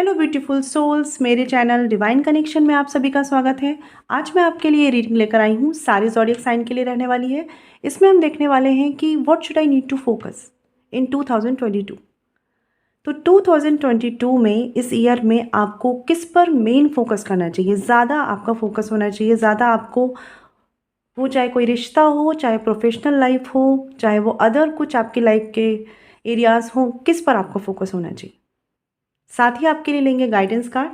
Hello beautiful souls, मेरे channel divine connection में आप सभी का स्वागत है। आज मैं आपके लिए रीडिंग लेकर आई हूँ, सारे ज़ोडिएक साइन के लिए रहने वाली है। इसमें हम देखने वाले हैं कि what should I need to focus in 2022। तो 2022 में, इस ईयर में आपको किस पर मेन फोकस करना चाहिए, ज़्यादा आपका फोकस होना चाहिए, ज़्यादा आपको, वो चाहे कोई रिश्ता हो, चाहे प्रोफेशनल लाइफ हो, चाहे वो अदर कुछ आपकी लाइफ के एरियाज़ हो, किस पर आपको फोकस होना चाहिए। साथ ही आपके लिए लेंगे गाइडेंस कार्ड।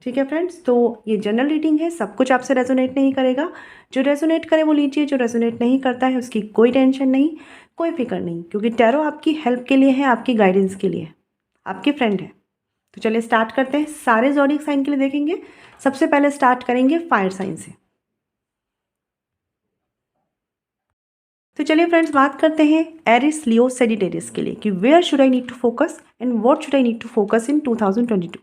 ठीक है फ्रेंड्स, तो ये जनरल रीडिंग है, सब कुछ आपसे रेजोनेट नहीं करेगा। जो रेजोनेट करे वो लीजिए, जो रेजोनेट नहीं करता है उसकी कोई टेंशन नहीं, कोई फिक्र नहीं, क्योंकि टैरो आपकी हेल्प के लिए है, आपकी गाइडेंस के लिए है, आपके फ्रेंड है। तो चलिए स्टार्ट करते हैं। सारे ज़ोडिएक साइन के लिए देखेंगे। सबसे पहले स्टार्ट करेंगे फायर साइन से। तो चलिए फ्रेंड्स, बात करते हैं एरिस, लियो, सेजिटेरियस के लिए कि where should I need to focus and what should I need to focus in 2022।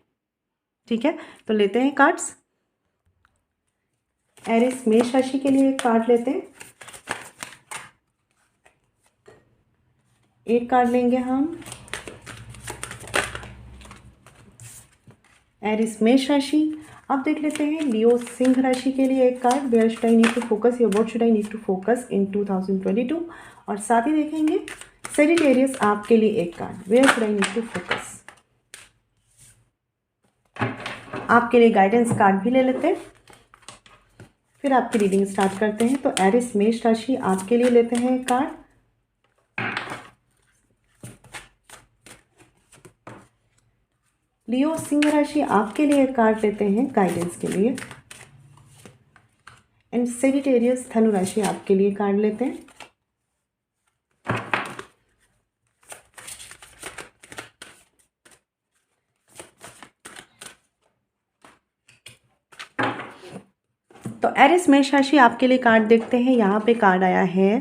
ठीक है, तो लेते हैं कार्ड्स। एरिस मेष राशि के लिए एक कार्ड लेते हैं। एक कार्ड लेंगे हम एरिस मेष राशि। अब देख लेते हैं लियो सिंह राशि के लिए एक card, where should I need to focus या what should I need to focus in 2022। और साथ ही देखेंगे सेजिटेरियस आपके लिए एक card, where should I need to focus. आपके लिए गाइडेंस कार्ड भी ले लेते हैं, फिर आपकी रीडिंग स्टार्ट करते हैं। तो एरिस मेष राशि आपके लिए लेते हैं कार्ड, लियो सिंह राशि आपके लिए कार्ड लेते हैं गाइडेंस के लिए, एंड सेजिटेरियस धनु राशि आपके लिए कार्ड लेते हैं। तो एरिस मेष राशि आपके लिए कार्ड देखते हैं। यहाँ पे कार्ड आया है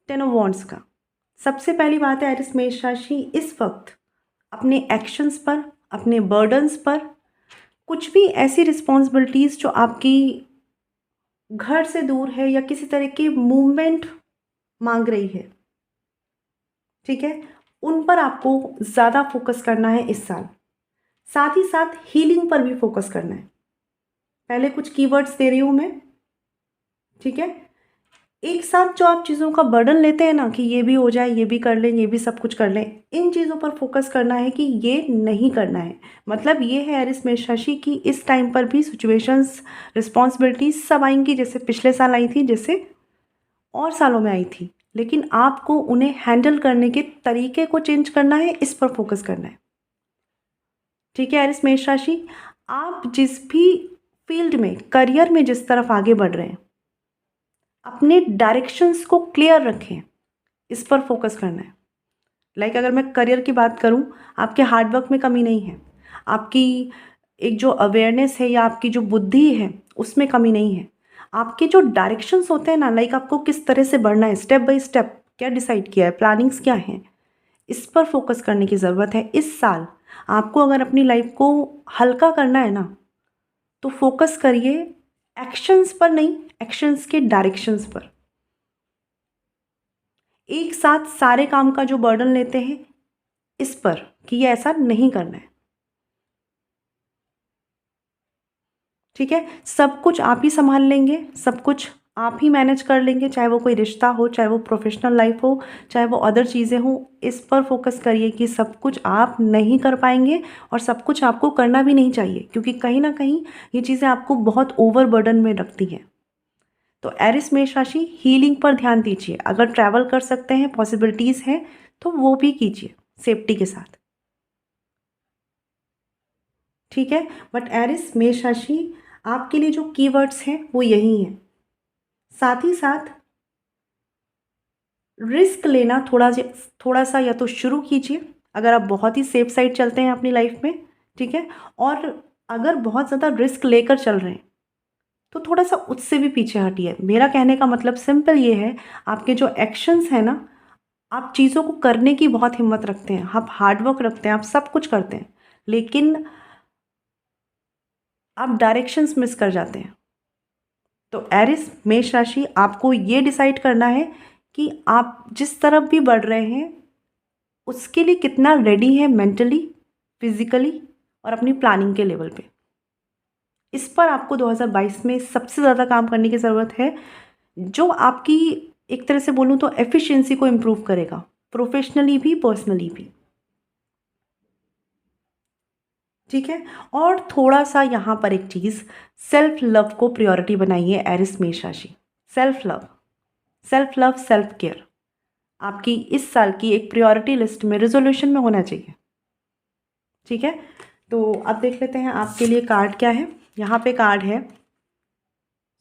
10 ऑफ वॉन्ड्स का। सबसे पहली बात है, एरिस मेष राशि इस वक्त अपने एक्शंस पर, अपने बर्डन्स पर, कुछ भी ऐसी रिस्पॉन्सिबिलिटीज़ जो आपकी घर से दूर है या किसी तरह की मूवमेंट मांग रही है, ठीक है, उन पर आपको ज़्यादा फोकस करना है इस साल। साथ ही साथ हीलिंग पर भी फोकस करना है। पहले कुछ कीवर्ड्स दे रही हूँ मैं, ठीक है। एक साथ जो आप चीज़ों का बर्डन लेते हैं ना, कि ये भी हो जाए, ये भी कर लें, ये भी सब कुछ कर लें, इन चीज़ों पर फोकस करना है कि ये नहीं करना है। मतलब ये है एरिस मेष राशि की इस टाइम पर भी सिचुएशंस, रिस्पॉन्सिबिलिटीज सब आएंगी, जैसे पिछले साल आई थी, जैसे और सालों में आई थी, लेकिन आपको उन्हें हैंडल करने के तरीके को चेंज करना है, इस पर फोकस करना है। ठीक है एरिस मेष राशि, आप जिस भी फील्ड में, करियर में जिस तरफ आगे बढ़ रहे हैं, अपने डायरेक्शंस को क्लियर रखें, इस पर फोकस करना है। लाइक अगर मैं करियर की बात करूं, आपके हार्डवर्क में कमी नहीं है, आपकी एक जो अवेयरनेस है या आपकी जो बुद्धि है उसमें कमी नहीं है। आपके जो डायरेक्शंस होते हैं ना, लाइक आपको किस तरह से बढ़ना है, स्टेप बाय स्टेप क्या डिसाइड किया है, प्लानिंग्स क्या हैं, इस पर फोकस करने की ज़रूरत है। इस साल आपको अगर अपनी लाइफ को हल्का करना है ना, तो फोकस करिए एक्शंस पर नहीं, एक्शंस के डायरेक्शंस पर। एक साथ सारे काम का जो बर्डन लेते हैं इस पर, कि ये ऐसा नहीं करना है। ठीक है, सब कुछ आप ही संभाल लेंगे, सब कुछ आप ही मैनेज कर लेंगे, चाहे वो कोई रिश्ता हो, चाहे वो प्रोफेशनल लाइफ हो, चाहे वो अदर चीज़ें हो। इस पर फोकस करिए कि सब कुछ आप नहीं कर पाएंगे और सब कुछ आपको करना भी नहीं चाहिए, क्योंकि कहीं ना कहीं ये चीज़ें आपको बहुत ओवर बर्डन में रखती हैं। तो एरिस मेष राशि, हीलिंग पर ध्यान दीजिए। अगर ट्रैवल कर सकते हैं, पॉसिबिलिटीज़ हैं, तो वो भी कीजिए सेफ्टी के साथ। ठीक है, बट एरिस मेष राशि आपके लिए जो कीवर्ड्स हैं वो यही हैं। साथ ही साथ रिस्क लेना थोड़ा सा या तो शुरू कीजिए, अगर आप बहुत ही सेफ साइड चलते हैं अपनी लाइफ में, ठीक है। और अगर बहुत ज़्यादा रिस्क लेकर चल रहे हैं तो थोड़ा सा उससे भी पीछे हटिए। मेरा कहने का मतलब सिंपल ये है, आपके जो एक्शंस हैं ना, आप चीज़ों को करने की बहुत हिम्मत रखते हैं, आप हार्डवर्क रखते हैं, आप सब कुछ करते हैं, लेकिन आप डायरेक्शंस मिस कर जाते हैं। तो एरिस मेष राशि, आपको ये डिसाइड करना है कि आप जिस तरफ भी बढ़ रहे हैं उसके लिए कितना रेडी है मेंटली, फिजिकली और अपनी प्लानिंग के लेवल पे। इस पर आपको 2022 में सबसे ज़्यादा काम करने की ज़रूरत है, जो आपकी एक तरह से बोलूँ तो एफिशिएंसी को इम्प्रूव करेगा, प्रोफेशनली भी पर्सनली भी। ठीक है। और थोड़ा सा यहाँ पर एक चीज़, सेल्फ लव को प्रायोरिटी बनाइए एरिस मेष राशि। Self love, self love, self care आपकी इस साल की एक प्रायोरिटी लिस्ट में, रेजोल्यूशन में होना चाहिए। ठीक है। तो अब देख लेते हैं आपके लिए कार्ड क्या है। यहाँ पे कार्ड है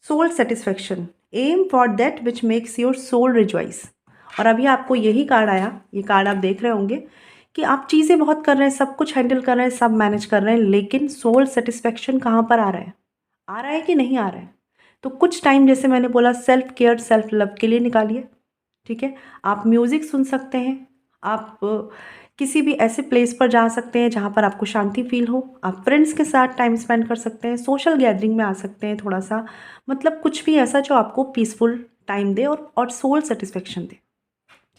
soul satisfaction, aim for that which makes your soul rejoice. और अभी आपको यही कार्ड आया, ये कार्ड आप देख रहे होंगे कि आप चीज़ें बहुत कर रहे हैं, सब कुछ हैंडल कर रहे हैं, सब मैनेज कर रहे हैं, लेकिन सोल सेटिस्फेक्शन कहाँ पर आ रहा है? आ रहा है कि नहीं आ रहा है? तो कुछ टाइम, जैसे मैंने बोला, सेल्फ केयर, सेल्फ लव के लिए निकालिए। ठीक है। आप म्यूज़िक सुन सकते हैं, आप किसी भी ऐसे प्लेस पर जा सकते हैं जहाँ पर आपको शांति फील हो, आप फ्रेंड्स के साथ टाइम स्पेंड कर सकते हैं, सोशल गैदरिंग में आ सकते हैं थोड़ा सा, मतलब कुछ भी ऐसा जो आपको पीसफुल टाइम दे और सोल सेटिस्फेक्शन दे।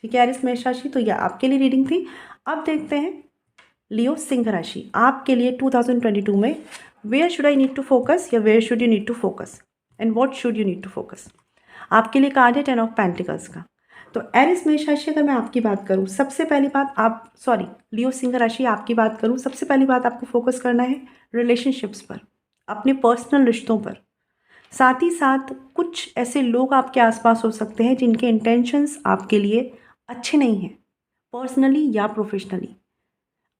ठीक है एरिस मेष राशि, तो यह आपके लिए रीडिंग थी। अब देखते हैं लियो सिंह राशि, आपके लिए 2022 में where should I need to focus या where should you need to focus and what should you need to focus. आपके लिए कार्ड है 10 ऑफ पेंटिकल्स का। तो एरिस मेष राशि, अगर मैं आपकी बात करूं, सबसे पहली बात लियो सिंह राशि आपकी बात करूं, सबसे पहली बात आपको फोकस करना है रिलेशनशिप्स पर, अपने पर्सनल रिश्तों पर। साथ ही साथ कुछ ऐसे लोग आपके आसपास हो सकते हैं जिनके इंटेंशंस आपके लिए अच्छे नहीं हैं, पर्सनली या प्रोफेशनली।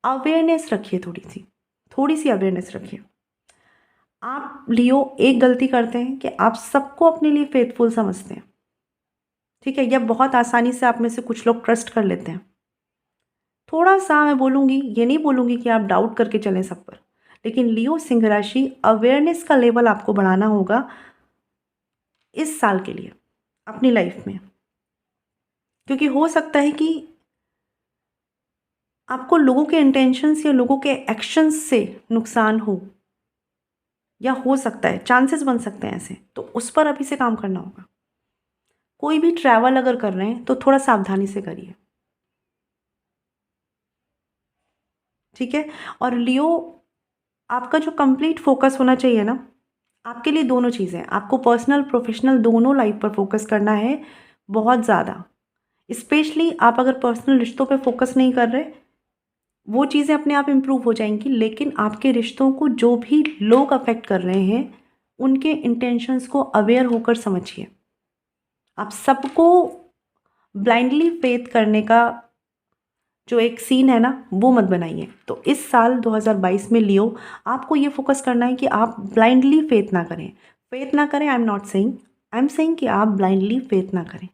अवेयरनेस रखिए, थोड़ी सी अवेयरनेस रखिए। आप लियो एक गलती करते हैं कि आप सबको अपने लिए फेथफुल समझते हैं। ठीक है, या बहुत आसानी से आप में से कुछ लोग ट्रस्ट कर लेते हैं। थोड़ा सा मैं बोलूँगी, ये नहीं बोलूँगी कि आप डाउट करके चलें सब पर, लेकिन लियो सिंह राशि, अवेयरनेस का लेवल आपको बढ़ाना होगा इस साल के लिए अपनी लाइफ में, क्योंकि हो सकता है कि आपको लोगों के इंटेंशंस या लोगों के एक्शंस से नुकसान हो, या हो सकता है, चांसेस बन सकते हैं ऐसे, तो उस पर अभी से काम करना होगा। कोई भी ट्रैवल अगर कर रहे हैं तो थोड़ा सावधानी से करिए। ठीक है। और लियो, आपका जो कंप्लीट फोकस होना चाहिए ना, आपके लिए दोनों चीज़ें, आपको पर्सनल प्रोफेशनल दोनों लाइफ पर फोकस करना है बहुत ज़्यादा। स्पेशली आप अगर पर्सनल रिश्तों पे फोकस नहीं कर रहे, वो चीज़ें अपने आप इम्प्रूव हो जाएंगी, लेकिन आपके रिश्तों को जो भी लोग अफेक्ट कर रहे हैं, उनके इंटेंशंस को अवेयर होकर समझिए। आप सबको ब्लाइंडली फेथ करने का जो एक सीन है ना, वो मत बनाइए। तो इस साल 2022 में लियो, आपको ये फोकस करना है कि आप ब्लाइंडली फेथ ना करें। फेथ ना करें, I am not saying, I am saying कि आप ब्लाइंडली फेथ ना करें।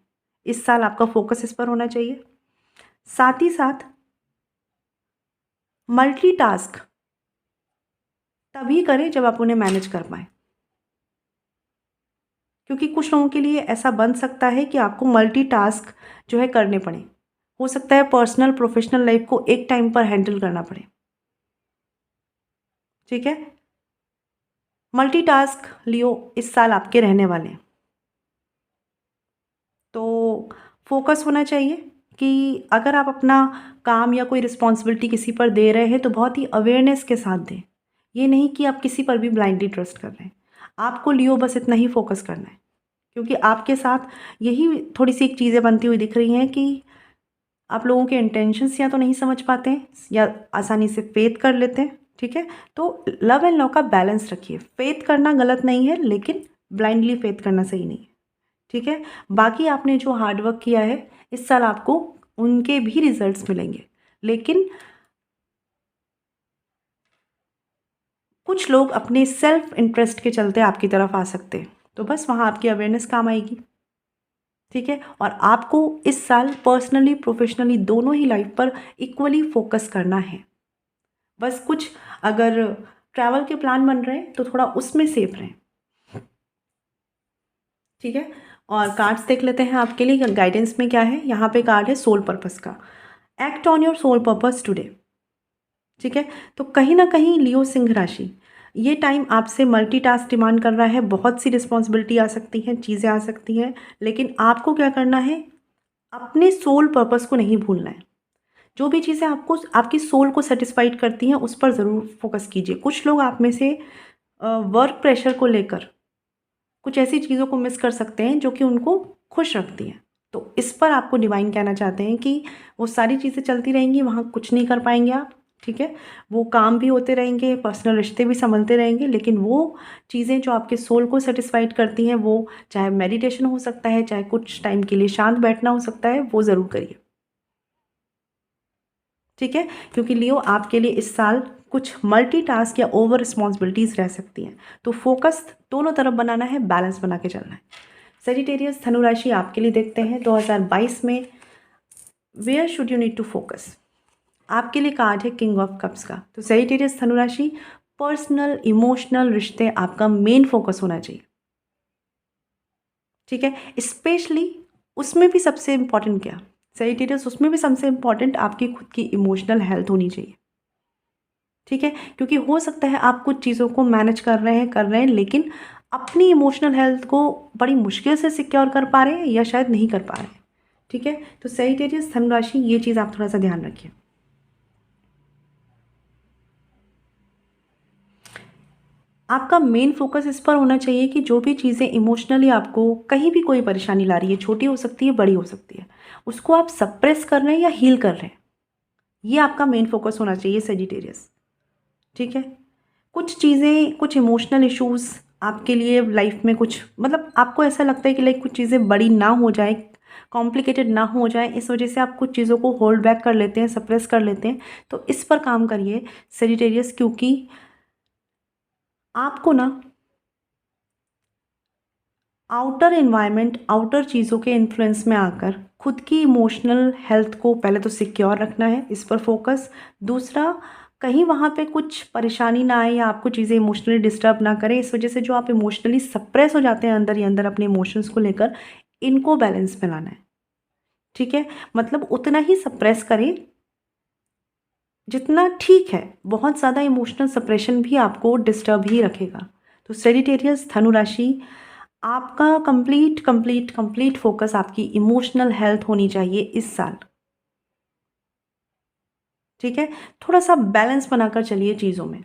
इस साल आपका फोकस इस पर होना चाहिए। साथ ही साथ मल्टीटास्क तभी करें जब आप उन्हें मैनेज कर पाएँ, क्योंकि कुछ लोगों के लिए ऐसा बन सकता है कि आपको मल्टीटास्क जो है करने पड़े। हो सकता है पर्सनल प्रोफेशनल लाइफ को एक टाइम पर हैंडल करना पड़े। ठीक है। मल्टीटास्क लियो इस साल आपके रहने वाले हैं, तो फोकस होना चाहिए कि अगर आप अपना काम या कोई रिस्पॉन्सिबिलिटी किसी पर दे रहे हैं तो बहुत ही अवेयरनेस के साथ दें। ये नहीं कि आप किसी पर भी ब्लाइंडली ट्रस्ट कर रहे हैं। आपको लियो बस इतना ही फोकस करना है, क्योंकि आपके साथ यही थोड़ी सी एक चीज़ें बनती हुई दिख रही हैं कि आप लोगों के इंटेंशंस या तो नहीं समझ पाते हैं या आसानी से फेथ कर लेते हैं। ठीक है। तो लव एंड लॉ का बैलेंस रखिए। फेथ करना गलत नहीं है, लेकिन ब्लाइंडली फेथ करना सही नहीं है। ठीक है। बाकी आपने जो हार्डवर्क किया है, इस साल आपको उनके भी रिजल्ट्स मिलेंगे, लेकिन कुछ लोग अपने सेल्फ इंटरेस्ट के चलते आपकी तरफ आ सकते हैं, तो बस वहाँ आपकी अवेयरनेस काम आएगी। ठीक है। और आपको इस साल पर्सनली प्रोफेशनली दोनों ही लाइफ पर इक्वली फोकस करना है। बस कुछ अगर ट्रैवल के प्लान बन रहे हैं तो थोड़ा उसमें सेफ रहें। ठीक है। और कार्ड्स देख लेते हैं आपके लिए गाइडेंस में क्या है। यहाँ पे कार्ड है सोल पर्पस का, act on your soul purpose today. ठीक है। तो कहीं ना कहीं लियो सिंह राशि, ये टाइम आपसे मल्टीटास्क डिमांड कर रहा है। बहुत सी रिस्पॉन्सिबिलिटी आ सकती हैं, चीज़ें आ सकती हैं, लेकिन आपको क्या करना है, अपने सोल पर्पस को नहीं भूलना है। जो भी चीज़ें आपको आपकी सोल को सेटिस्फाइड करती हैं उस पर ज़रूर फोकस कीजिए। कुछ लोग आप में से वर्क प्रेशर को लेकर कुछ ऐसी चीज़ों को मिस कर सकते हैं जो कि उनको खुश रखती हैं। तो इस पर आपको डिवाइन कहना चाहते हैं कि वो सारी चीज़ें चलती रहेंगी, वहाँ कुछ नहीं कर पाएंगे आप, ठीक है। वो काम भी होते रहेंगे, पर्सनल रिश्ते भी संभलते रहेंगे, लेकिन वो चीज़ें जो आपके सोल को सेटिस्फाइड करती हैं, वो चाहे मेडिटेशन हो सकता है, चाहे कुछ टाइम के लिए शांत बैठना हो सकता है, वो ज़रूर करिए, ठीक है। क्योंकि लियो आपके लिए इस साल कुछ मल्टीटास्क या ओवर रिस्पॉन्सिबिलिटीज़ रह सकती हैं, तो फोकस दोनों तरफ बनाना है, बैलेंस बना के चलना है। सेजिटेरियस धनु राशि आपके लिए देखते हैं 2022 में where should you need to focus. आपके लिए कार्ड है किंग ऑफ कप्स का। तो सेजिटेरियस धनु राशि, पर्सनल इमोशनल रिश्ते आपका मेन फोकस होना चाहिए, ठीक है। स्पेशली उसमें भी सबसे इम्पॉर्टेंट क्या, सेजिटेरियस उसमें भी सबसे इम्पॉर्टेंट आपकी खुद की इमोशनल हेल्थ होनी चाहिए, ठीक है। क्योंकि हो सकता है आप कुछ चीज़ों को मैनेज कर रहे हैं लेकिन अपनी इमोशनल हेल्थ को बड़ी मुश्किल से सिक्योर कर पा रहे हैं या शायद नहीं कर पा रहे हैं, ठीक है। तो सेजिटेरियस धनु राशि, ये चीज़ आप थोड़ा सा ध्यान रखिए। आपका मेन फोकस इस पर होना चाहिए कि जो भी चीज़ें इमोशनली आपको कहीं भी कोई परेशानी ला रही है, छोटी हो सकती है, बड़ी हो सकती है, उसको आप सप्रेस कर रहे हैं या हील कर रहे हैं, ये आपका मेन फोकस होना चाहिए सेजिटेरियस, ठीक है। कुछ चीज़ें, कुछ इमोशनल इश्यूज़ आपके लिए लाइफ में कुछ मतलब आपको ऐसा लगता है कि लाइक कुछ चीज़ें बड़ी ना हो जाए, कॉम्प्लिकेटेड ना हो जाए, इस वजह से आप कुछ चीज़ों को होल्ड बैक कर लेते हैं, सप्रेस कर लेते हैं। तो इस पर काम करिए सेजिटेरियस, क्योंकि आपको ना आउटर एनवायरनमेंट, आउटर चीज़ों के इन्फ्लुएंस में आकर खुद की इमोशनल हेल्थ को पहले तो सिक्योर रखना है, इस पर फोकस। दूसरा, कहीं वहाँ पे कुछ परेशानी ना आए या आपको चीज़ें इमोशनली डिस्टर्ब ना करें, इस वजह से जो आप इमोशनली सप्रेस हो जाते हैं अंदर ही अंदर अपने इमोशंस को लेकर, इनको बैलेंस में लाना है, ठीक है। मतलब उतना ही सप्रेस करें जितना ठीक है, बहुत ज़्यादा इमोशनल सप्रेशन भी आपको डिस्टर्ब ही रखेगा। तो सेजिटेरियस धनु राशि, आपका कंप्लीट कंप्लीट कंप्लीट फोकस आपकी इमोशनल हेल्थ होनी चाहिए इस साल, ठीक है। थोड़ा सा बैलेंस बनाकर चलिए चीज़ों में,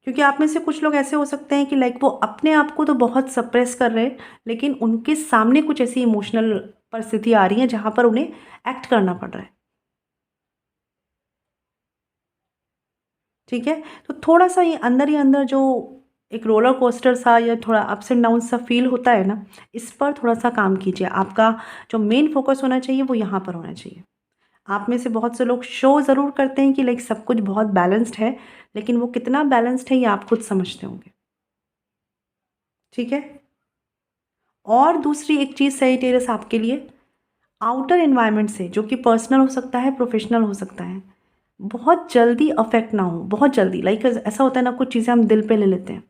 क्योंकि आप में से कुछ लोग ऐसे हो सकते हैं कि लाइक वो अपने आप को तो बहुत सप्रेस कर रहे हैं, लेकिन उनके सामने कुछ ऐसी इमोशनल परिस्थिति आ रही है जहाँ पर उन्हें एक्ट करना पड़ रहा है, ठीक है। तो थोड़ा सा ये अंदर ही अंदर जो एक रोलर कोस्टर सा या थोड़ा अप्स एंड डाउन सा फील होता है ना, इस पर थोड़ा सा काम कीजिए। आपका जो मेन फोकस होना चाहिए वो यहाँ पर होना चाहिए। आप में से बहुत से लोग शो ज़रूर करते हैं कि लाइक सब कुछ बहुत बैलेंस्ड है, लेकिन वो कितना बैलेंस्ड है ये आप खुद समझते होंगे, ठीक है। और दूसरी एक चीज़ सेजिटेरियस आपके लिए, आउटर एनवायरनमेंट से, जो कि पर्सनल हो सकता है, प्रोफेशनल हो सकता है, बहुत जल्दी अफेक्ट ना हो, बहुत जल्दी। लाइक ऐसा होता है ना, कुछ चीज़ें हम दिल पे ले लेते हैं,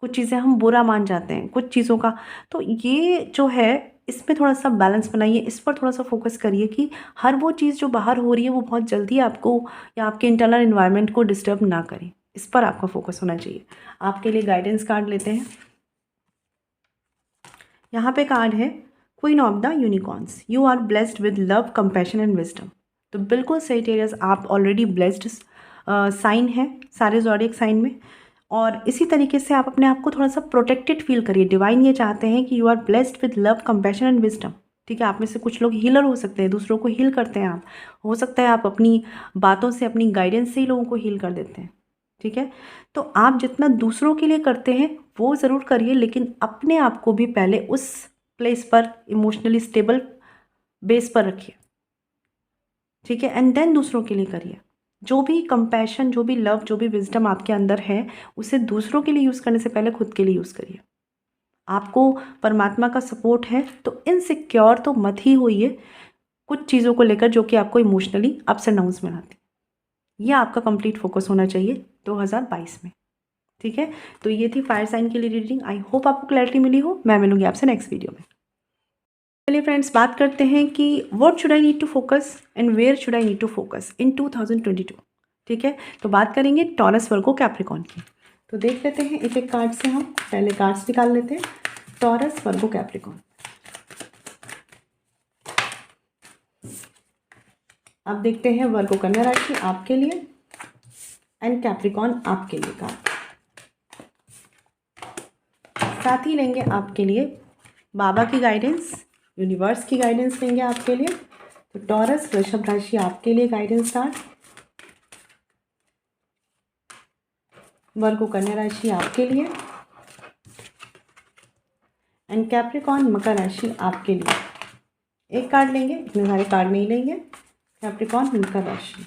कुछ चीज़ें हम बुरा मान जाते हैं, कुछ चीज़ों का, तो ये जो है इसमें थोड़ा सा बैलेंस बनाइए, इस पर थोड़ा सा फोकस करिए कि हर वो चीज़ जो बाहर हो रही है वो बहुत जल्दी आपको या आपके इंटरनल इन्वायरमेंट को डिस्टर्ब ना करे, इस पर आपका फोकस होना चाहिए। आपके लिए गाइडेंस कार्ड लेते हैं। यहाँ पे कार्ड है queen of the unicorns, you are blessed with love, compassion and wisdom. तो बिल्कुल सेजिटेरियस, आप ऑलरेडी ब्लेस्ड साइन है सारे ज़ोडिएक साइन में, और इसी तरीके से आप अपने आप को थोड़ा सा प्रोटेक्टेड फील करिए। डिवाइन ये चाहते हैं कि you are blessed with love, compassion and wisdom, ठीक है। आप में से कुछ लोग हीलर हो सकते हैं, दूसरों को हील करते हैं आप, हो सकता है आप अपनी बातों से, अपनी गाइडेंस से ही लोगों को हील कर देते हैं, ठीक है। तो आप जितना दूसरों के लिए करते हैं वो ज़रूर करिए, लेकिन अपने आप को भी पहले उस प्लेस पर इमोशनली स्टेबल बेस पर रखिए, ठीक है, एंड देन दूसरों के लिए करिए। जो भी कंपैशन, जो भी लव, जो भी विजडम आपके अंदर है, उसे दूसरों के लिए यूज़ करने से पहले खुद के लिए यूज़ करिए। आपको परमात्मा का सपोर्ट है तो इनसिक्योर तो मत ही होइए कुछ चीज़ों को लेकर जो कि आपको इमोशनली अप्स एंड डाउन्स में लाती। यह आपका कंप्लीट फोकस होना चाहिए 2022 में, ठीक है। तो ये थी फायर साइन के लिए रीडिंग। आई होप आपको क्लैरिटी मिली हो। मैं मिलूंगी आपसे नेक्स्ट वीडियो में। चलिए फ्रेंड्स, बात करते हैं कि what should I need to focus and where should I need to focus in 2022, ठीक है। तो बात करेंगे टॉरस, वर्गो, कैप्रिकॉर्न की। तो देख लेते हैं एक एक कार्ड से, हम पहले कार्ड्स निकाल लेते हैं। टॉरस, वर्गो, कैप्रिकॉर्न। अब देखते हैं वर्गो कन्या राशि आपके लिए एंड कैप्रिकॉन आपके लिए का। साथ ही लेंगे आपके लिए बाबा की गाइडेंस, यूनिवर्स की गाइडेंस लेंगे आपके लिए। तो टॉरस वृषभ राशि आपके लिए गाइडेंस स्टार्ट, वर्गो कन्या राशि आपके लिए एंड कैप्रिकॉन मकर राशि आपके लिए। एक कार्ड लेंगे, इतने सारे कार्ड नहीं लेंगे। कैप्रिकॉन मकर राशि,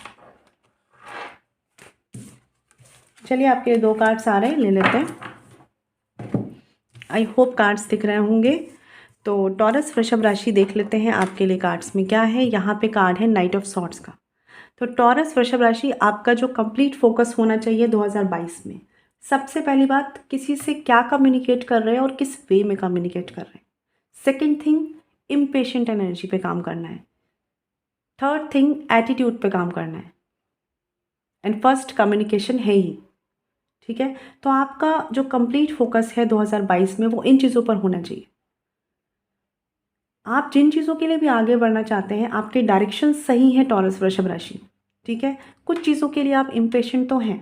चलिए आपके लिए 2 कार्ड्स आ रहे हैं, ले लेते हैं। आई होप कार्ड्स दिख रहे होंगे। तो टॉरस वृषभ राशि देख लेते हैं आपके लिए कार्ड्स में क्या है। यहाँ पे कार्ड है नाइट ऑफ सॉर्ड्स का। तो टॉरस वृषभ राशि, आपका जो कंप्लीट फोकस होना चाहिए 2022 में, सबसे पहली बात, किसी से क्या कम्युनिकेट कर रहे हैं और किस वे में कम्युनिकेट कर रहे हैं। सेकेंड थिंग, इम्पेशेंट एनर्जी पे काम करना है। थर्ड थिंग, एटीट्यूड पे काम करना है। एंड फर्स्ट, कम्युनिकेशन है ही, ठीक है। तो आपका जो कंप्लीट फोकस है 2022 में वो इन चीज़ों पर होना चाहिए। आप जिन चीज़ों के लिए भी आगे बढ़ना चाहते हैं, आपके डायरेक्शन सही हैं टॉरस वृषभ राशि, ठीक है। कुछ चीज़ों के लिए आप इम्पेशेंट तो हैं,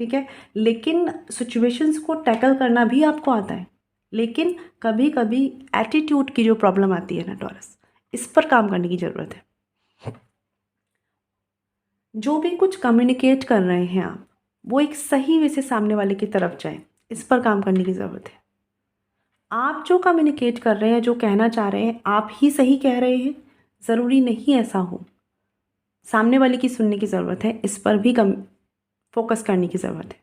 ठीक है, लेकिन सिचुएशंस को टैकल करना भी आपको आता है। लेकिन कभी कभी एटीट्यूड की जो प्रॉब्लम आती है ना टॉरस, इस पर काम करने की ज़रूरत है। जो भी कुछ कम्युनिकेट कर रहे हैं आप, वो एक सही वे से सामने वाले की तरफ जाए, इस पर काम करने की ज़रूरत है। आप जो कम्युनिकेट कर रहे हैं, जो कहना चाह रहे हैं, आप ही सही कह रहे हैं, ज़रूरी नहीं ऐसा हो। सामने वाले की सुनने की ज़रूरत है, इस पर भी फोकस करने की ज़रूरत है।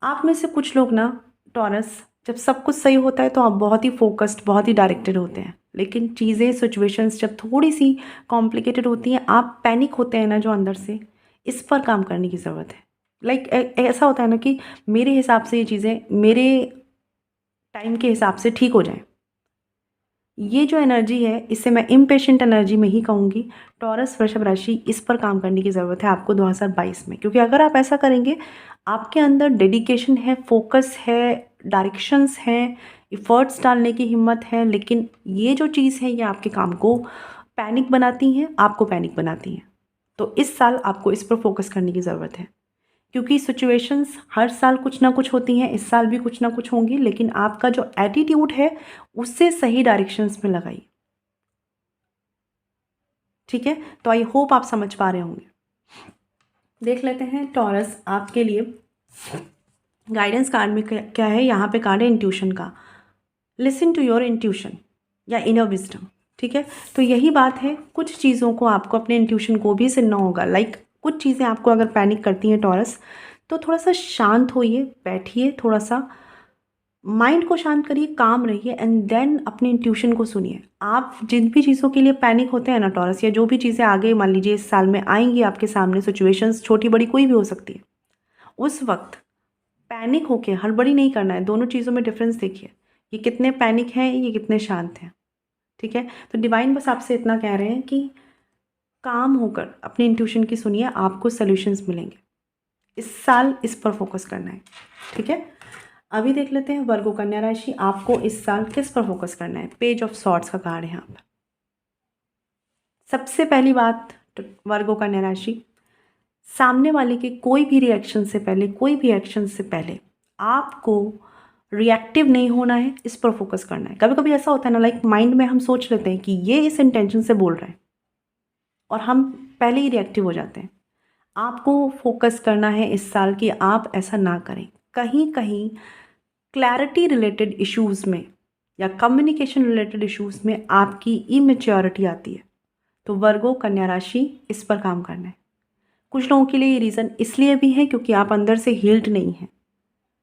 आप में से कुछ लोग ना टॉरस, जब सब कुछ सही होता है तो आप बहुत ही फोकस्ड, बहुत ही डायरेक्टेड होते हैं। लेकिन चीज़ें, सिचुएशंस जब थोड़ी सी कॉम्प्लिकेटेड होती हैं, आप पैनिक होते हैं ना जो अंदर से, इस पर काम करने की ज़रूरत है। लाइक ऐसा होता है ना कि मेरे हिसाब से ये चीज़ें मेरे टाइम के हिसाब से ठीक हो जाएं। ये जो एनर्जी है, इसे मैं इम्पेशेंट एनर्जी में ही कहूँगी। टॉरस वृषभ राशि, इस पर काम करने की ज़रूरत है आपको 2022 में, क्योंकि अगर आप ऐसा करेंगे, आपके अंदर डेडिकेशन है, फोकस है, डायरेक्शंस हैं, इफ़र्ट्स डालने की हिम्मत है, लेकिन ये जो चीज़ है ये आपके काम को पैनिक बनाती हैं, आपको पैनिक बनाती हैं। तो इस साल आपको इस पर फोकस करने की ज़रूरत है, क्योंकि सिचुएशंस हर साल कुछ ना कुछ होती हैं, इस साल भी कुछ ना कुछ होंगी, लेकिन आपका जो एटीट्यूड है उससे सही डायरेक्शंस में लगाइए, ठीक है। तो आई होप आप समझ पा रहे होंगे। देख लेते हैं टॉरस आपके लिए गाइडेंस कार्ड में क्या है। यहाँ पे कार्ड है इंट्यूशन का। लिसन टू योर इंट्यूशन या इनर विजडम, ठीक है। तो यही बात है, कुछ चीज़ों को आपको अपने इंट्यूशन को भी सुनना होगा। लाइक कुछ चीज़ें आपको अगर पैनिक करती हैं टॉरस, तो थोड़ा सा शांत होइए, बैठिए, थोड़ा सा माइंड को शांत करिए, काम रहिए एंड देन अपने इंट्यूशन को सुनिए। आप जिन भी चीज़ों के लिए पैनिक होते हैं ना टॉरस, या जो भी चीज़ें आगे मान लीजिए इस साल में आएंगी आपके सामने, सिचुएशंस छोटी बड़ी कोई भी हो सकती है, उस वक्त पैनिक होके हड़बड़ी नहीं करना है। दोनों चीज़ों में डिफरेंस देखिए, ये कितने पैनिक हैं, ये कितने शांत हैं, ठीक है। तो डिवाइन बस आपसे इतना कह रहे हैं कि काम होकर अपने इंट्यूशन की सुनिए, आपको सॉल्यूशंस मिलेंगे। इस साल इस पर फोकस करना है, ठीक है। अभी देख लेते हैं वर्गो कन्या राशि, आपको इस साल किस पर फोकस करना है। पेज ऑफ सॉर्ड्स का कार्ड है यहाँ पर। सबसे पहली बात, वर्गो कन्या राशि, सामने वाले के कोई भी रिएक्शन से पहले, कोई भी एक्शन से पहले आपको रिएक्टिव नहीं होना है, इस पर फोकस करना है। कभी कभी ऐसा होता है ना, लाइक माइंड में हम सोच लेते हैं कि ये इस इंटेंशन से बोल रहा है और हम पहले ही रिएक्टिव हो जाते हैं। आपको फोकस करना है इस साल कि आप ऐसा ना करें। कहीं कहीं क्लैरिटी रिलेटेड इश्यूज़ में या कम्युनिकेशन रिलेटेड इश्यूज़ में आपकी इमेच्योरिटी आती है, तो वर्गो कन्या राशि, इस पर काम करना है। कुछ लोगों के लिए ये रीज़न इसलिए भी है क्योंकि आप अंदर से हील्ड नहीं हैं,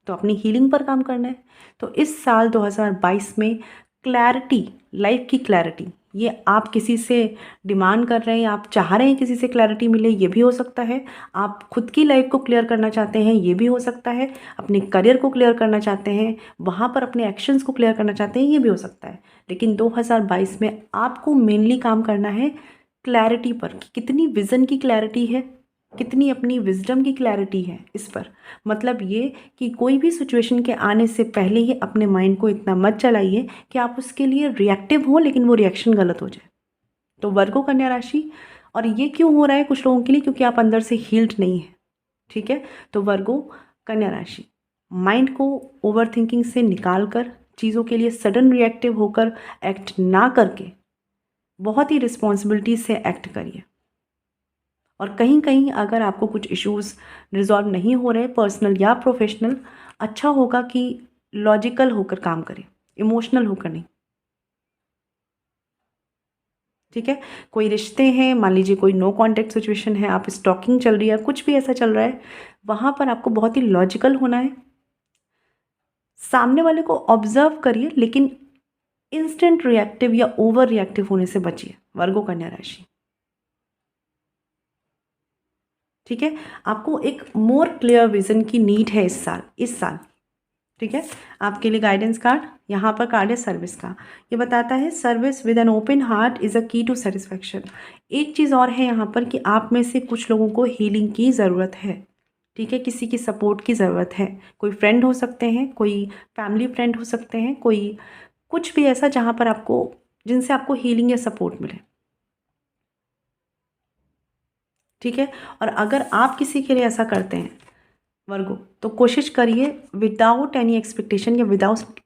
तो अपनी हीलिंग पर काम करना है। तो इस साल 2022 में क्लैरिटी, लाइफ की क्लैरिटी, ये आप किसी से डिमांड कर रहे हैं, आप चाह रहे हैं किसी से क्लैरिटी मिले, ये भी हो सकता है। आप खुद की लाइफ को क्लियर करना चाहते हैं, ये भी हो सकता है। अपने करियर को क्लियर करना चाहते हैं, वहाँ पर अपने एक्शंस को क्लियर करना चाहते हैं, ये भी हो सकता है। लेकिन 2022 में आपको मेनली काम करना है क्लैरिटी पर, कि कितनी विज़न की क्लैरिटी है, कितनी अपनी विजडम की क्लैरिटी है इस पर। मतलब ये कि कोई भी सिचुएशन के आने से पहले ही अपने माइंड को इतना मत चलाइए कि आप उसके लिए रिएक्टिव हो, लेकिन वो रिएक्शन गलत हो जाए। तो वर्गो कन्या राशि, और ये क्यों हो रहा है कुछ लोगों के लिए, क्योंकि आप अंदर से हील्ड नहीं है। ठीक है, तो वर्गो कन्या राशि, माइंड को ओवर थिंकिंग से निकाल कर चीज़ों के लिए सडन रिएक्टिव होकर एक्ट ना करके बहुत ही रिस्पॉन्सिबिलिटी से एक्ट करिए। और कहीं कहीं अगर आपको कुछ इश्यूज़ रिजॉल्व नहीं हो रहे पर्सनल या प्रोफेशनल, अच्छा होगा कि लॉजिकल होकर काम करें, इमोशनल होकर नहीं। ठीक है, कोई रिश्ते हैं, मान लीजिए कोई नो कॉन्टैक्ट सिचुएशन है, आप स्टॉकिंग चल रही है, कुछ भी ऐसा चल रहा है, वहाँ पर आपको बहुत ही लॉजिकल होना है। सामने वाले को ऑब्जर्व करिए, लेकिन इंस्टेंट रिएक्टिव या ओवर रिएक्टिव होने से बचिए वर्गो कन्या राशि। ठीक है, आपको एक मोर क्लियर विजन की नीड है इस साल। ठीक है, आपके लिए गाइडेंस कार्ड, यहाँ पर कार्ड है सर्विस का। ये बताता है service with an open heart is a की टू सेटिस्फैक्शन। एक चीज़ और है यहाँ पर कि आप में से कुछ लोगों को हीलिंग की ज़रूरत है। ठीक है, किसी की सपोर्ट की ज़रूरत है। कोई फ्रेंड हो सकते हैं, कोई फैमिली फ्रेंड हो सकते हैं, कोई कुछ भी ऐसा जहाँ पर आपको, जिनसे आपको हीलिंग या सपोर्ट मिले। ठीक है, और अगर आप किसी के लिए ऐसा करते हैं वर्गो, तो कोशिश करिए विदाउट एनी एक्सपेक्टेशन या विदाउट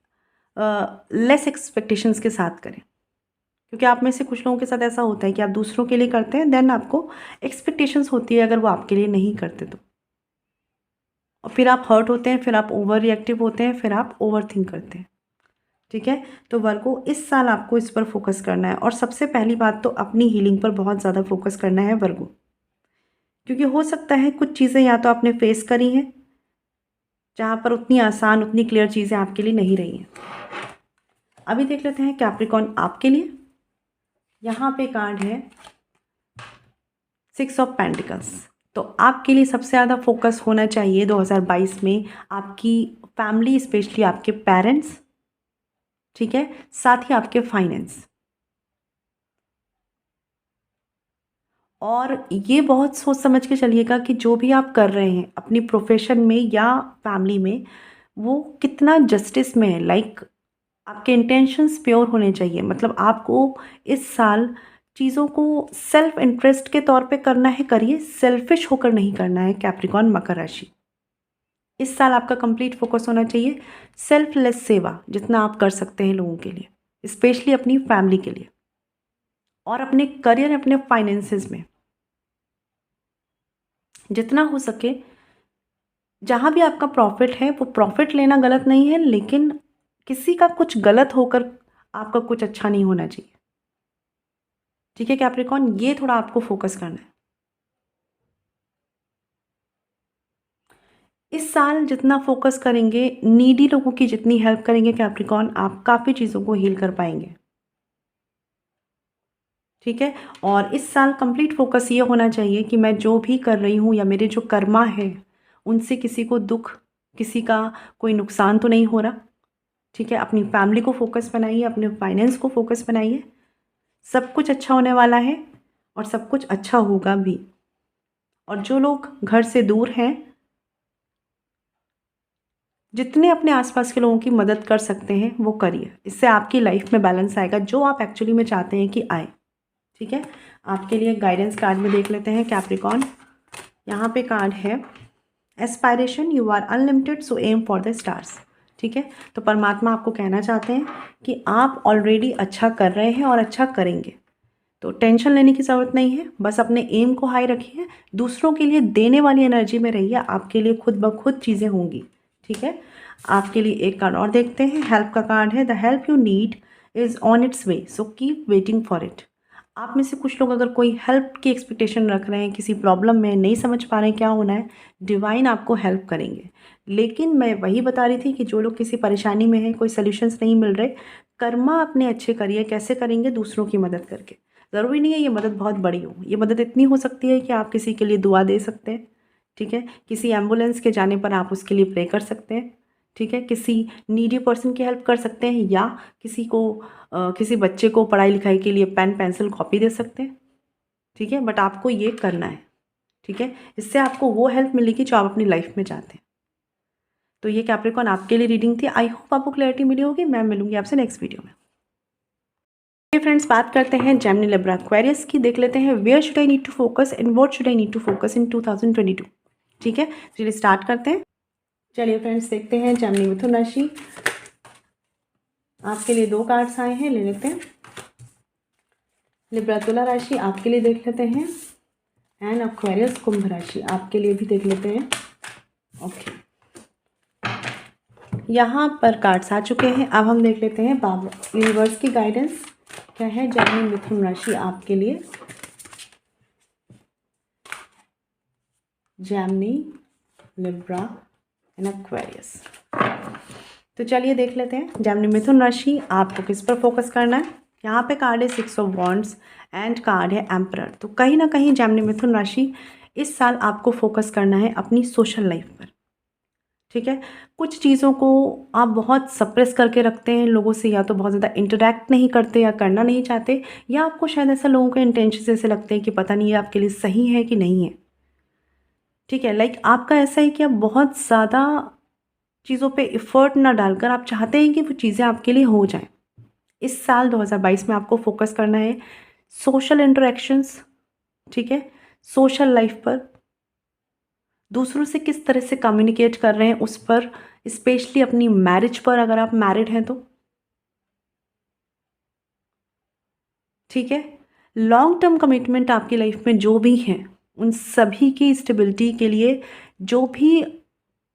लेस एक्सपेक्टेशंस के साथ करें। क्योंकि आप में से कुछ लोगों के साथ ऐसा होता है कि आप दूसरों के लिए करते हैं, देन आपको एक्सपेक्टेशंस होती है अगर वो आपके लिए नहीं करते तो, और फिर आप हर्ट होते हैं, फिर आप ओवर रिएक्टिव होते हैं, फिर आप ओवर थिंक करते हैं। ठीक है, तो वर्गो इस साल आपको इस पर फोकस करना है, और सबसे पहली बात तो अपनी हीलिंग पर बहुत ज़्यादा फोकस करना है वर्गो। क्योंकि हो सकता है कुछ चीज़ें या तो आपने फेस करी हैं जहाँ पर उतनी आसान, उतनी क्लियर चीज़ें आपके लिए नहीं रही हैं। अभी देख लेते हैं कैप्रिकॉन आपके लिए। यहाँ पे कार्ड है 6 ऑफ पेंटिकल्स। तो आपके लिए सबसे ज़्यादा फोकस होना चाहिए 2022 में आपकी फैमिली, स्पेशली आपके पेरेंट्स, ठीक है, साथ ही आपके फाइनेंस। और ये बहुत सोच समझ के चलिएगा कि जो भी आप कर रहे हैं अपनी प्रोफेशन में या फैमिली में, वो कितना जस्टिस में है। लाइक आपके इंटेंशंस प्योर होने चाहिए। मतलब आपको इस साल चीज़ों को सेल्फ इंटरेस्ट के तौर पे करना है, करिए, सेल्फिश होकर नहीं करना है। कैप्रिकॉन मकर राशि, इस साल आपका कंप्लीट फोकस होना चाहिए सेल्फलेस सेवा, जितना आप कर सकते हैं लोगों के लिए, स्पेशली अपनी फैमिली के लिए, और अपने करियर, अपने फाइनेंसेस में जितना हो सके। जहाँ भी आपका प्रॉफिट है वो प्रॉफिट लेना गलत नहीं है, लेकिन किसी का कुछ गलत होकर आपका कुछ अच्छा नहीं होना चाहिए। ठीक है कैप्रिकॉन, ये थोड़ा आपको फोकस करना है। इस साल जितना फोकस करेंगे, नीडी लोगों की जितनी हेल्प करेंगे कैप्रिकॉन, आप काफ़ी चीज़ों को हील कर पाएंगे। ठीक है, और इस साल कंप्लीट फोकस ये होना चाहिए कि मैं जो भी कर रही हूँ या मेरे जो कर्मा है, उनसे किसी को दुख, किसी का कोई नुकसान तो नहीं हो रहा। ठीक है, अपनी फैमिली को फोकस बनाइए, अपने फाइनेंस को फोकस बनाइए। सब कुछ अच्छा होने वाला है और सब कुछ अच्छा होगा भी। और जो लोग घर से दूर हैं, जितने अपने आसपास के लोगों की मदद कर सकते हैं वो करिए। इससे आपकी लाइफ में बैलेंस आएगा, जो आप एक्चुअली में चाहते हैं कि आए। ठीक है, आपके लिए गाइडेंस कार्ड में देख लेते हैं कैप्रिकॉन। यहाँ पे कार्ड है aspiration, you are unlimited so aim for the stars. ठीक है, तो परमात्मा आपको कहना चाहते हैं कि आप ऑलरेडी अच्छा कर रहे हैं और अच्छा करेंगे, तो टेंशन लेने की ज़रूरत नहीं है। बस अपने एम को हाई रखिए, दूसरों के लिए देने वाली एनर्जी में रहिए, आपके लिए खुद ब खुद चीज़ें होंगी। ठीक है, आपके लिए एक कार्ड और देखते हैं, हेल्प का कार्ड है, the help you need is on it's way so keep waiting for it. आप में से कुछ लोग अगर कोई हेल्प की एक्सपेक्टेशन रख रहे हैं, किसी प्रॉब्लम में नहीं समझ पा रहे हैं क्या होना है, डिवाइन आपको हेल्प करेंगे। लेकिन मैं वही बता रही थी कि जो लोग किसी परेशानी में हैं, कोई सॉल्यूशंस नहीं मिल रहे, कर्मा अपने अच्छे करिए। कैसे करेंगे? दूसरों की मदद करके। ज़रूरी नहीं है ये मदद बहुत बड़ी हो, ये मदद इतनी हो सकती है कि आप किसी के लिए दुआ दे सकते हैं। ठीक है, किसी एम्बुलेंस के जाने पर आप उसके लिए प्रे कर सकते हैं। ठीक है, किसी नीडी पर्सन की हेल्प कर सकते हैं, या किसी को किसी बच्चे को पढ़ाई लिखाई के लिए पेन पेंसिल कॉपी दे सकते हैं। ठीक है, बट आपको ये करना है। ठीक है, इससे आपको वो हेल्प मिलेगी जो आप अपनी लाइफ में चाहते हैं। तो ये कैप्रिकॉर्न आपके लिए रीडिंग थी। आई होप आपको क्लैरिटी मिली होगी। मैं मिलूंगी आपसे नेक्स्ट वीडियो में। फ्रेंड्स, बात करते हैं जेमिनी लिब्रा एक्वेरियस की। देख लेते हैं where should I need to focus and what should I need to focus in 2022। ठीक है, चलिए स्टार्ट करते हैं। चलिए फ्रेंड्स, देखते हैं जेमिनी मिथुन राशि आपके लिए 2 कार्ड्स आए हैं, ले लेते हैं। लिब्रा तुला राशि आपके लिए देख लेते हैं एंड एक्वेरियस कुंभ राशि आपके लिए भी देख लेते हैं। ओके, यहाँ पर कार्ड्स आ चुके हैं। अब हम देख लेते हैं बाबा यूनिवर्स की गाइडेंस क्या है जेमिनी मिथुन राशि आपके लिए। Gemini, Libra and Aquarius. तो चलिए देख लेते हैं जेमिनी मिथुन राशि आपको किस पर फोकस करना है। यहाँ पे कार्ड है 6 ऑफ वॉन्ड्स एंड कार्ड है एम्परर। तो कहीं ना कहीं जेमिनी मिथुन राशि इस साल आपको फोकस करना है अपनी सोशल लाइफ पर। ठीक है, कुछ चीज़ों को आप बहुत सप्रेस करके रखते हैं लोगों से, या तो बहुत ज़्यादा इंटरेक्ट नहीं करते या करना नहीं चाहते, या आपको शायद ऐसा लोगों के इंटेंशन ऐसे लगते हैं कि पता नहीं ये आपके लिए सही है कि नहीं है। ठीक है, लाइक आपका ऐसा है कि आप बहुत ज़्यादा चीज़ों पे एफर्ट ना डालकर आप चाहते हैं कि वो चीज़ें आपके लिए हो जाएं। इस साल 2022 में आपको फोकस करना है सोशल इंटरेक्शंस, ठीक है, सोशल लाइफ पर, दूसरों से किस तरह से कम्युनिकेट कर रहे हैं उस पर, स्पेशली अपनी मैरिज पर अगर आप मैरिड हैं तो। ठीक है, लॉन्ग टर्म कमिटमेंट आपकी लाइफ में जो भी हैं उन सभी की स्टेबिलिटी के लिए जो भी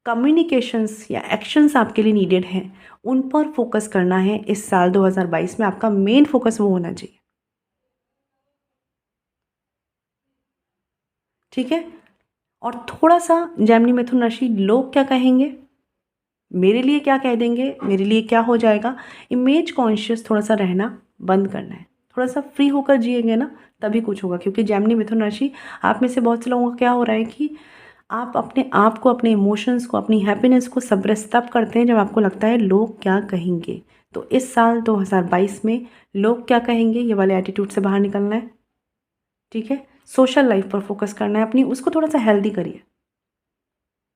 कम्युनिकेशंस या एक्शंस आपके लिए नीडेड हैं उन पर फोकस करना है। इस साल 2022 में आपका मेन फोकस वो होना चाहिए। ठीक है, और थोड़ा सा जेमिनी मिथुन राशि लोग क्या कहेंगे, मेरे लिए क्या कह देंगे, मेरे लिए क्या हो जाएगा, इमेज कॉन्शियस थोड़ा सा रहना बंद करना है। थोड़ा सा फ्री होकर जिएंगे ना तभी कुछ होगा। क्योंकि जेमिनी मिथुन राशि आप में से बहुत से लोगों का क्या हो रहा है कि आप अपने आप को, अपने इमोशंस को, अपनी हैप्पीनेस को सप्रेस तब करते हैं जब आपको लगता है लोग क्या कहेंगे। तो इस साल 2022 में लोग क्या कहेंगे ये वाले एटीट्यूड से बाहर निकलना है। ठीक है, सोशल लाइफ पर फोकस करना है अपनी, उसको थोड़ा सा हेल्दी करिए।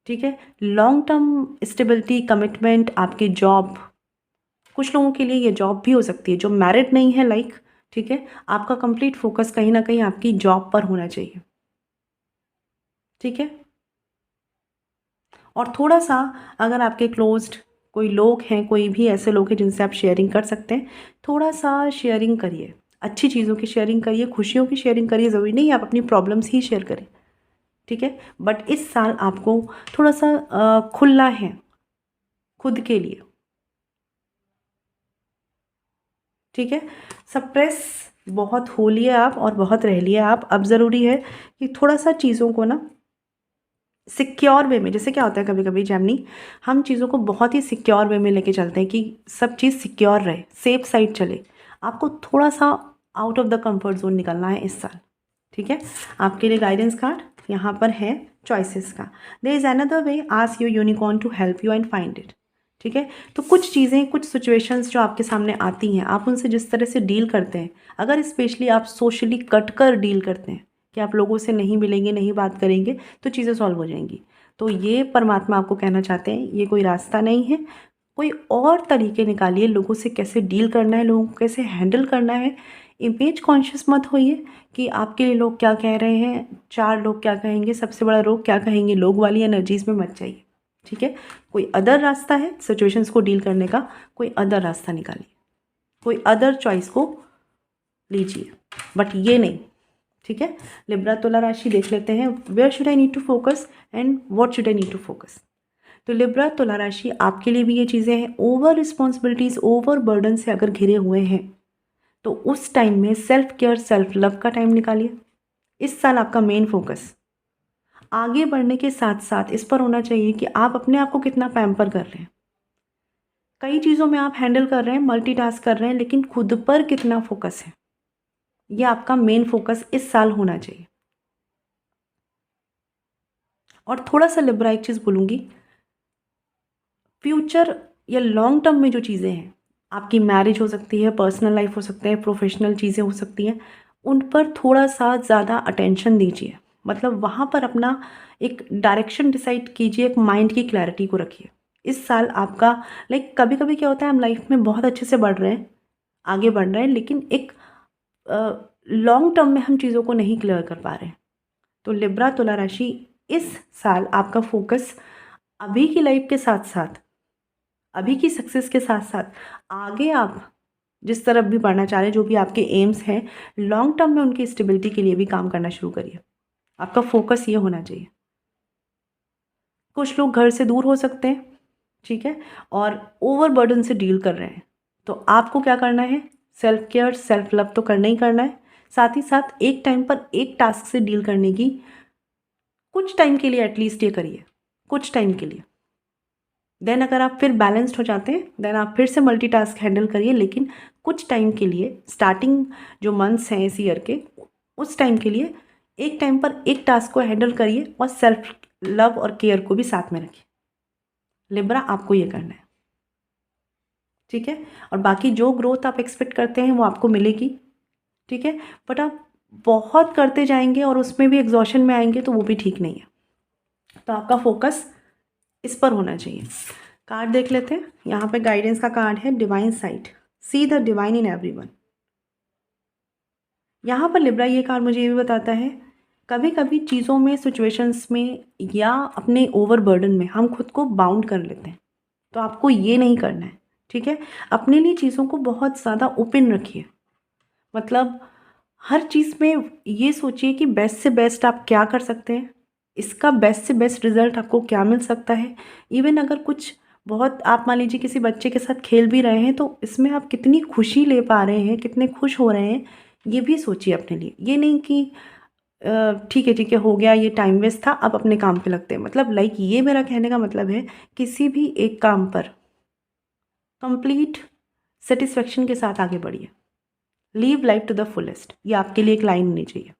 ठीक है, लॉन्ग टर्म स्टेबिलिटी, कमिटमेंट, आपकी जॉब, कुछ लोगों के लिए ये जॉब भी हो सकती है जो मैरिड नहीं है लाइक। ठीक है, आपका कंप्लीट फोकस कहीं ना कहीं आपकी जॉब पर होना चाहिए। ठीक है, और थोड़ा सा अगर आपके क्लोज्ड कोई लोग हैं, कोई भी ऐसे लोग हैं जिनसे आप शेयरिंग कर सकते हैं, थोड़ा सा शेयरिंग करिए, अच्छी चीज़ों की शेयरिंग करिए, खुशियों की शेयरिंग करिए। ज़रूरी नहीं आप अपनी प्रॉब्लम्स ही शेयर करें। ठीक है, बट इस साल आपको थोड़ा सा खुला है खुद के लिए। ठीक है, सप्रेस बहुत हो लिए आप और बहुत रह लिए आप। अब ज़रूरी है कि थोड़ा सा चीज़ों को ना सिक्योर वे में, जैसे क्या होता है कभी कभी जेमिनी, हम चीज़ों को बहुत ही सिक्योर वे में लेके चलते हैं कि सब चीज़ सिक्योर रहे, सेफ साइड चले। आपको थोड़ा सा out of the comfort zone निकलना है इस साल। ठीक है, आपके लिए गाइडेंस कार्ड यहाँ पर है चॉइसेस का। There is another way, ask your unicorn to help you and find it. ठीक है, तो कुछ चीज़ें, कुछ सिचुएशंस जो आपके सामने आती हैं, आप उनसे जिस तरह से डील करते हैं, अगर स्पेशली आप सोशली कट कर डील करते हैं कि आप लोगों से नहीं मिलेंगे, नहीं बात करेंगे, तो चीज़ें सॉल्व हो जाएंगी। तो ये परमात्मा आपको कहना चाहते हैं, ये कोई रास्ता नहीं है, कोई और तरीके निकालिए लोगों से कैसे डील करना है, लोगों को कैसे हैंडल करना है। इमेज कॉन्शियस मत होइए कि आपके लिए लोग क्या कह रहे हैं, 4 लोग क्या कहेंगे, सबसे बड़ा लोग क्या कहेंगे, लोग वाली एनर्जीज में मत जाइए। ठीक है, कोई अदर रास्ता है सिचुएशंस को डील करने का, कोई अदर रास्ता निकालिए, कोई अदर चॉइस को लीजिए, बट ये नहीं। ठीक है, लिब्रा तुला राशि देख लेते हैं, where should I need to focus and what should I need to focus. तो लिब्रा तुला राशि आपके लिए भी ये चीज़ें हैं, ओवर रिस्पॉन्सिबिलिटीज़, ओवर बर्डन से अगर घिरे हुए हैं तो उस टाइम में सेल्फ केयर, सेल्फ लव का टाइम निकालिए। इस साल आपका मेन फोकस आगे बढ़ने के साथ साथ इस पर होना चाहिए कि आप अपने आप को कितना पैम्पर कर रहे हैं। कई चीज़ों में आप हैंडल कर रहे हैं, मल्टीटास्क कर रहे हैं, लेकिन खुद पर कितना फोकस है, ये आपका मेन फोकस इस साल होना चाहिए। और थोड़ा सा लिब्रा एक चीज़ बोलूँगी, फ्यूचर या लॉन्ग टर्म में जो चीज़ें हैं, आपकी मैरिज हो सकती है, पर्सनल लाइफ हो सकते हैं, प्रोफेशनल चीज़ें हो सकती हैं, उन पर थोड़ा सा ज़्यादा अटेंशन दीजिए, मतलब वहाँ पर अपना एक डायरेक्शन डिसाइड कीजिए, एक माइंड की क्लैरिटी को रखिए। इस साल आपका कभी कभी क्या होता है, हम लाइफ में बहुत अच्छे से बढ़ रहे हैं, आगे बढ़ रहे हैं, लेकिन एक लॉन्ग टर्म में हम चीज़ों को नहीं क्लियर कर पा रहे हैं। तो लिब्रा तुला राशि, इस साल आपका फोकस अभी की लाइफ के साथ साथ, अभी की सक्सेस के साथ साथ, आगे आप जिस तरफ भी बढ़ना चाह रहे हैं, जो भी आपके एम्स हैं, लॉन्ग टर्म में उनकी स्टेबिलिटी के लिए भी काम करना शुरू करिए। आपका फोकस ये होना चाहिए। कुछ लोग घर से दूर हो सकते हैं, ठीक है, और ओवरबर्डन से डील कर रहे हैं, तो आपको क्या करना है, सेल्फ केयर, सेल्फ लव तो करना ही करना है, साथ ही साथ एक टाइम पर एक टास्क से डील करने की कुछ टाइम के लिए एटलीस्ट ये करिए, कुछ टाइम के लिए। देन अगर आप फिर बैलेंस्ड हो जाते हैं, देन आप फिर से मल्टीटास्क हैंडल करिए, लेकिन कुछ टाइम के लिए, स्टार्टिंग जो मंथ्स हैं इस ईयर के, उस टाइम के लिए एक टाइम पर एक टास्क को हैंडल करिए और सेल्फ लव और केयर को भी साथ में रखिए। लिब्रा, आपको ये करना है, ठीक है। और बाकी जो ग्रोथ आप एक्सपेक्ट करते हैं वो आपको मिलेगी, ठीक है, बट आप बहुत करते जाएंगे और उसमें भी एग्जॉशन में आएंगे तो वो भी ठीक नहीं है। तो आपका फोकस इस पर होना चाहिए। कार्ड देख लेते हैं। यहाँ पे गाइडेंस का कार्ड है, divine site, see the divine in everyone. यहाँ पर लिब्रा ये कार्ड मुझे ये भी बताता है, कभी कभी चीज़ों में, सिचुएशंस में या अपने ओवरबर्डन में हम खुद को बाउंड कर लेते हैं, तो आपको ये नहीं करना है, ठीक है। अपने लिए चीज़ों को बहुत ज़्यादा ओपन रखिए, मतलब हर चीज़ में ये सोचिए कि बेस्ट से बेस्ट आप क्या कर सकते हैं, इसका बेस्ट से बेस्ट रिजल्ट आपको क्या मिल सकता है। इवन अगर कुछ बहुत, आप मान लीजिए किसी बच्चे के साथ खेल भी रहे हैं, तो इसमें आप कितनी खुशी ले पा रहे हैं, कितने खुश हो रहे हैं, ये भी सोचिए अपने लिए। ये नहीं कि ठीक है हो गया, ये टाइम वेस्ट था, अब अपने काम पे लगते हैं। मतलब ये मेरा कहने का मतलब है, किसी भी एक काम पर कंप्लीट सेटिस्फेक्शन के साथ आगे बढ़िए। Live life to the fullest, ये आपके लिए एक लाइन होनी चाहिए,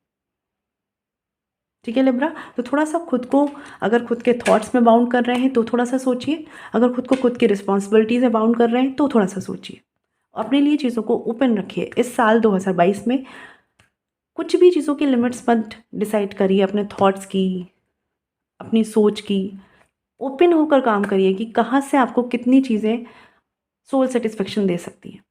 ठीक है लिब्रा। तो थोड़ा सा खुद को, अगर खुद के थॉट्स में बाउंड कर रहे हैं तो थोड़ा सा सोचिए, अगर खुद को खुद की रिस्पॉन्सिबिलिटीज में बाउंड कर रहे हैं तो थोड़ा सा सोचिए। अपने लिए चीज़ों को ओपन रखिए। इस साल 2022 में कुछ भी चीज़ों की लिमिट्स मत डिसाइड करिए, अपने थॉट्स की, अपनी सोच की। ओपन होकर काम करिए कि कहाँ से आपको कितनी चीज़ें सोल सेटिस्फेक्शन दे सकती हैं,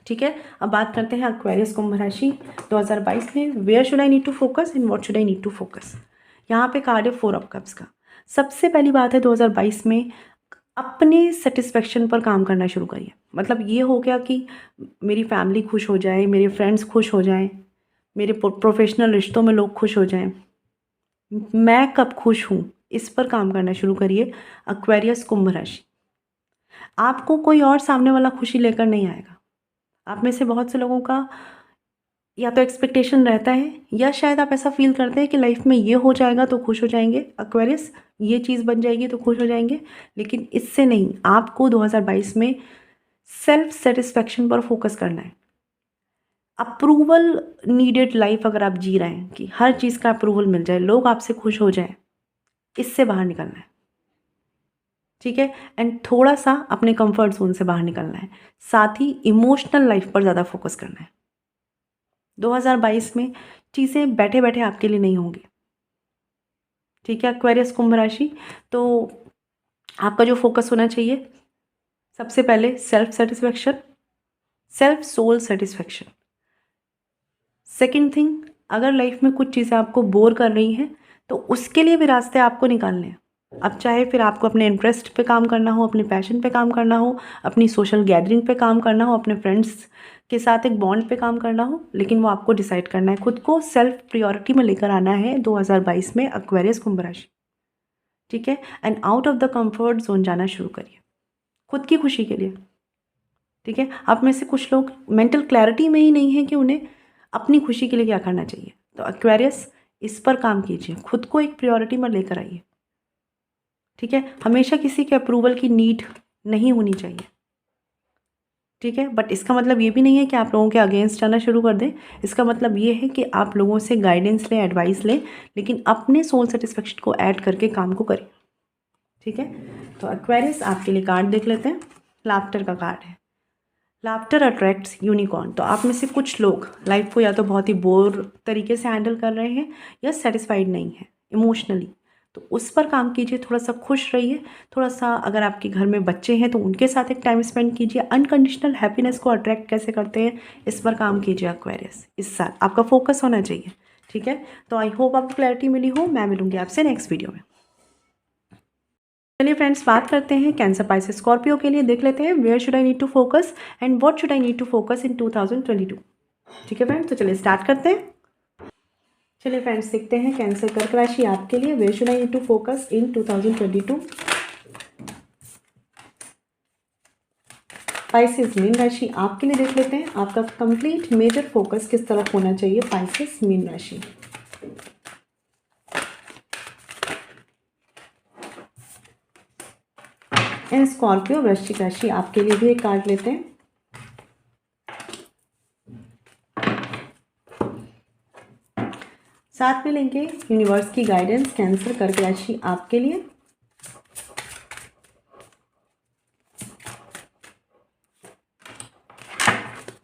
ठीक है। अब बात करते हैं एक्वेरियस कुंभ राशि 2022 में, where should I need to focus and what should I need to focus. यहाँ पे कार्ड है 4 ऑफ कप्स का। सबसे पहली बात है 2022 में अपने सेटिस्फेक्शन पर काम करना शुरू करिए। मतलब ये हो गया कि मेरी फैमिली खुश हो जाए, मेरे फ्रेंड्स खुश हो जाएं, मेरे प्रोफेशनल रिश्तों में लोग खुश हो जाएं, मैं कब खुश हूँ, इस पर काम करना शुरू करिए एक्वेरियस कुंभ राशि। आपको कोई और सामने वाला खुशी लेकर नहीं आएगा। आप में से बहुत से लोगों का या तो एक्सपेक्टेशन रहता है, या शायद आप ऐसा फील करते हैं कि लाइफ में ये हो जाएगा तो खुश हो जाएंगे, एक्वेरियस ये चीज़ बन जाएगी तो खुश हो जाएंगे, लेकिन इससे नहीं। आपको 2022 में सेल्फ सेटिस्फेक्शन पर फोकस करना है। अप्रूवल नीडेड लाइफ अगर आप जी रहे हैं कि हर चीज़ का अप्रूवल मिल जाए, लोग आपसे खुश हो जाएं, इससे बाहर निकलना है, ठीक है। एंड थोड़ा सा अपने कंफर्ट जोन से बाहर निकलना है, साथ ही इमोशनल लाइफ पर ज़्यादा फोकस करना है। 2022 में चीज़ें बैठे बैठे आपके लिए नहीं होंगी, ठीक है एक्वेरियस कुंभ राशि। तो आपका जो फोकस होना चाहिए, सबसे पहले self satisfaction, self soul satisfaction. Second thing, अगर लाइफ में कुछ चीज़ें आपको बोर कर रही हैं तो उसके लिए भी रास्ते आपको निकालने हैं। अब चाहे फिर आपको अपने इंटरेस्ट पे काम करना हो, अपने पैशन पे काम करना हो, अपनी सोशल गैदरिंग पे काम करना हो, अपने फ्रेंड्स के साथ एक बॉन्ड पे काम करना हो, लेकिन वो आपको डिसाइड करना है। खुद को सेल्फ प्रायोरिटी में लेकर आना है 2022 में एक्वेरियस कुंभ राशि, ठीक है। And out of the comfort zone जाना शुरू करिए खुद की खुशी के लिए, ठीक है। आप में से कुछ लोग मेंटल क्लैरिटी में ही नहीं है कि उन्हें अपनी खुशी के लिए क्या करना चाहिए, तो एक्वेरियस इस पर काम कीजिए, खुद को एक प्रायोरिटी में लेकर आइए, ठीक है। हमेशा किसी के अप्रूवल की नीड नहीं होनी चाहिए, ठीक है। बट इसका मतलब ये भी नहीं है कि आप लोगों के अगेंस्ट जाना शुरू कर दें। इसका मतलब ये है कि आप लोगों से गाइडेंस लें, एडवाइस लें, लेकिन अपने सोल सेटिस्फेक्शन को ऐड करके काम को करें, ठीक है। तो एक्वेरियस आपके लिए कार्ड देख लेते हैं। लाफ्टर का कार्ड है, लाफ्टर अट्रैक्ट्स यूनिकॉर्न। तो आप में से कुछ लोग लाइफ को या तो बहुत ही बोर तरीके से हैंडल कर रहे हैं या सेटिस्फाइड नहीं है इमोशनली, तो उस पर काम कीजिए, थोड़ा सा खुश रहिए, थोड़ा सा अगर आपके घर में बच्चे हैं तो उनके साथ एक टाइम स्पेंड कीजिए। अनकंडीशनल हैप्पीनेस को अट्रैक्ट कैसे करते हैं इस पर काम कीजिए एक्वेरियस। इस साल आपका फोकस होना चाहिए, ठीक है। तो आई होप आपको क्लैरिटी मिली हो। मैं मिलूंगी आपसे नेक्स्ट वीडियो में। चलिए फ्रेंड्स, बात करते हैं कैंसर, पाइसेस, स्कॉर्पियो के लिए। देख लेते हैं where should I need to focus and what should I need to focus in 2022। ठीक है फ्रेंड्स, तो चलिए स्टार्ट करते हैं। चलिए फ्रेंड्स, देखते हैं कैंसर कर्क राशि आपके लिए where should I need to focus in 2022। Pisces मीन राशि आपके लिए देख लेते हैं आपका कंप्लीट मेजर फोकस किस तरफ होना चाहिए। पाइसेस मीन राशि, एंड स्कॉर्पियो वृश्चिक राशि आपके लिए भी एक कार्ड लेते हैं। साथ में लेंगे यूनिवर्स की गाइडेंस कैंसर कर्क राशि आपके लिए।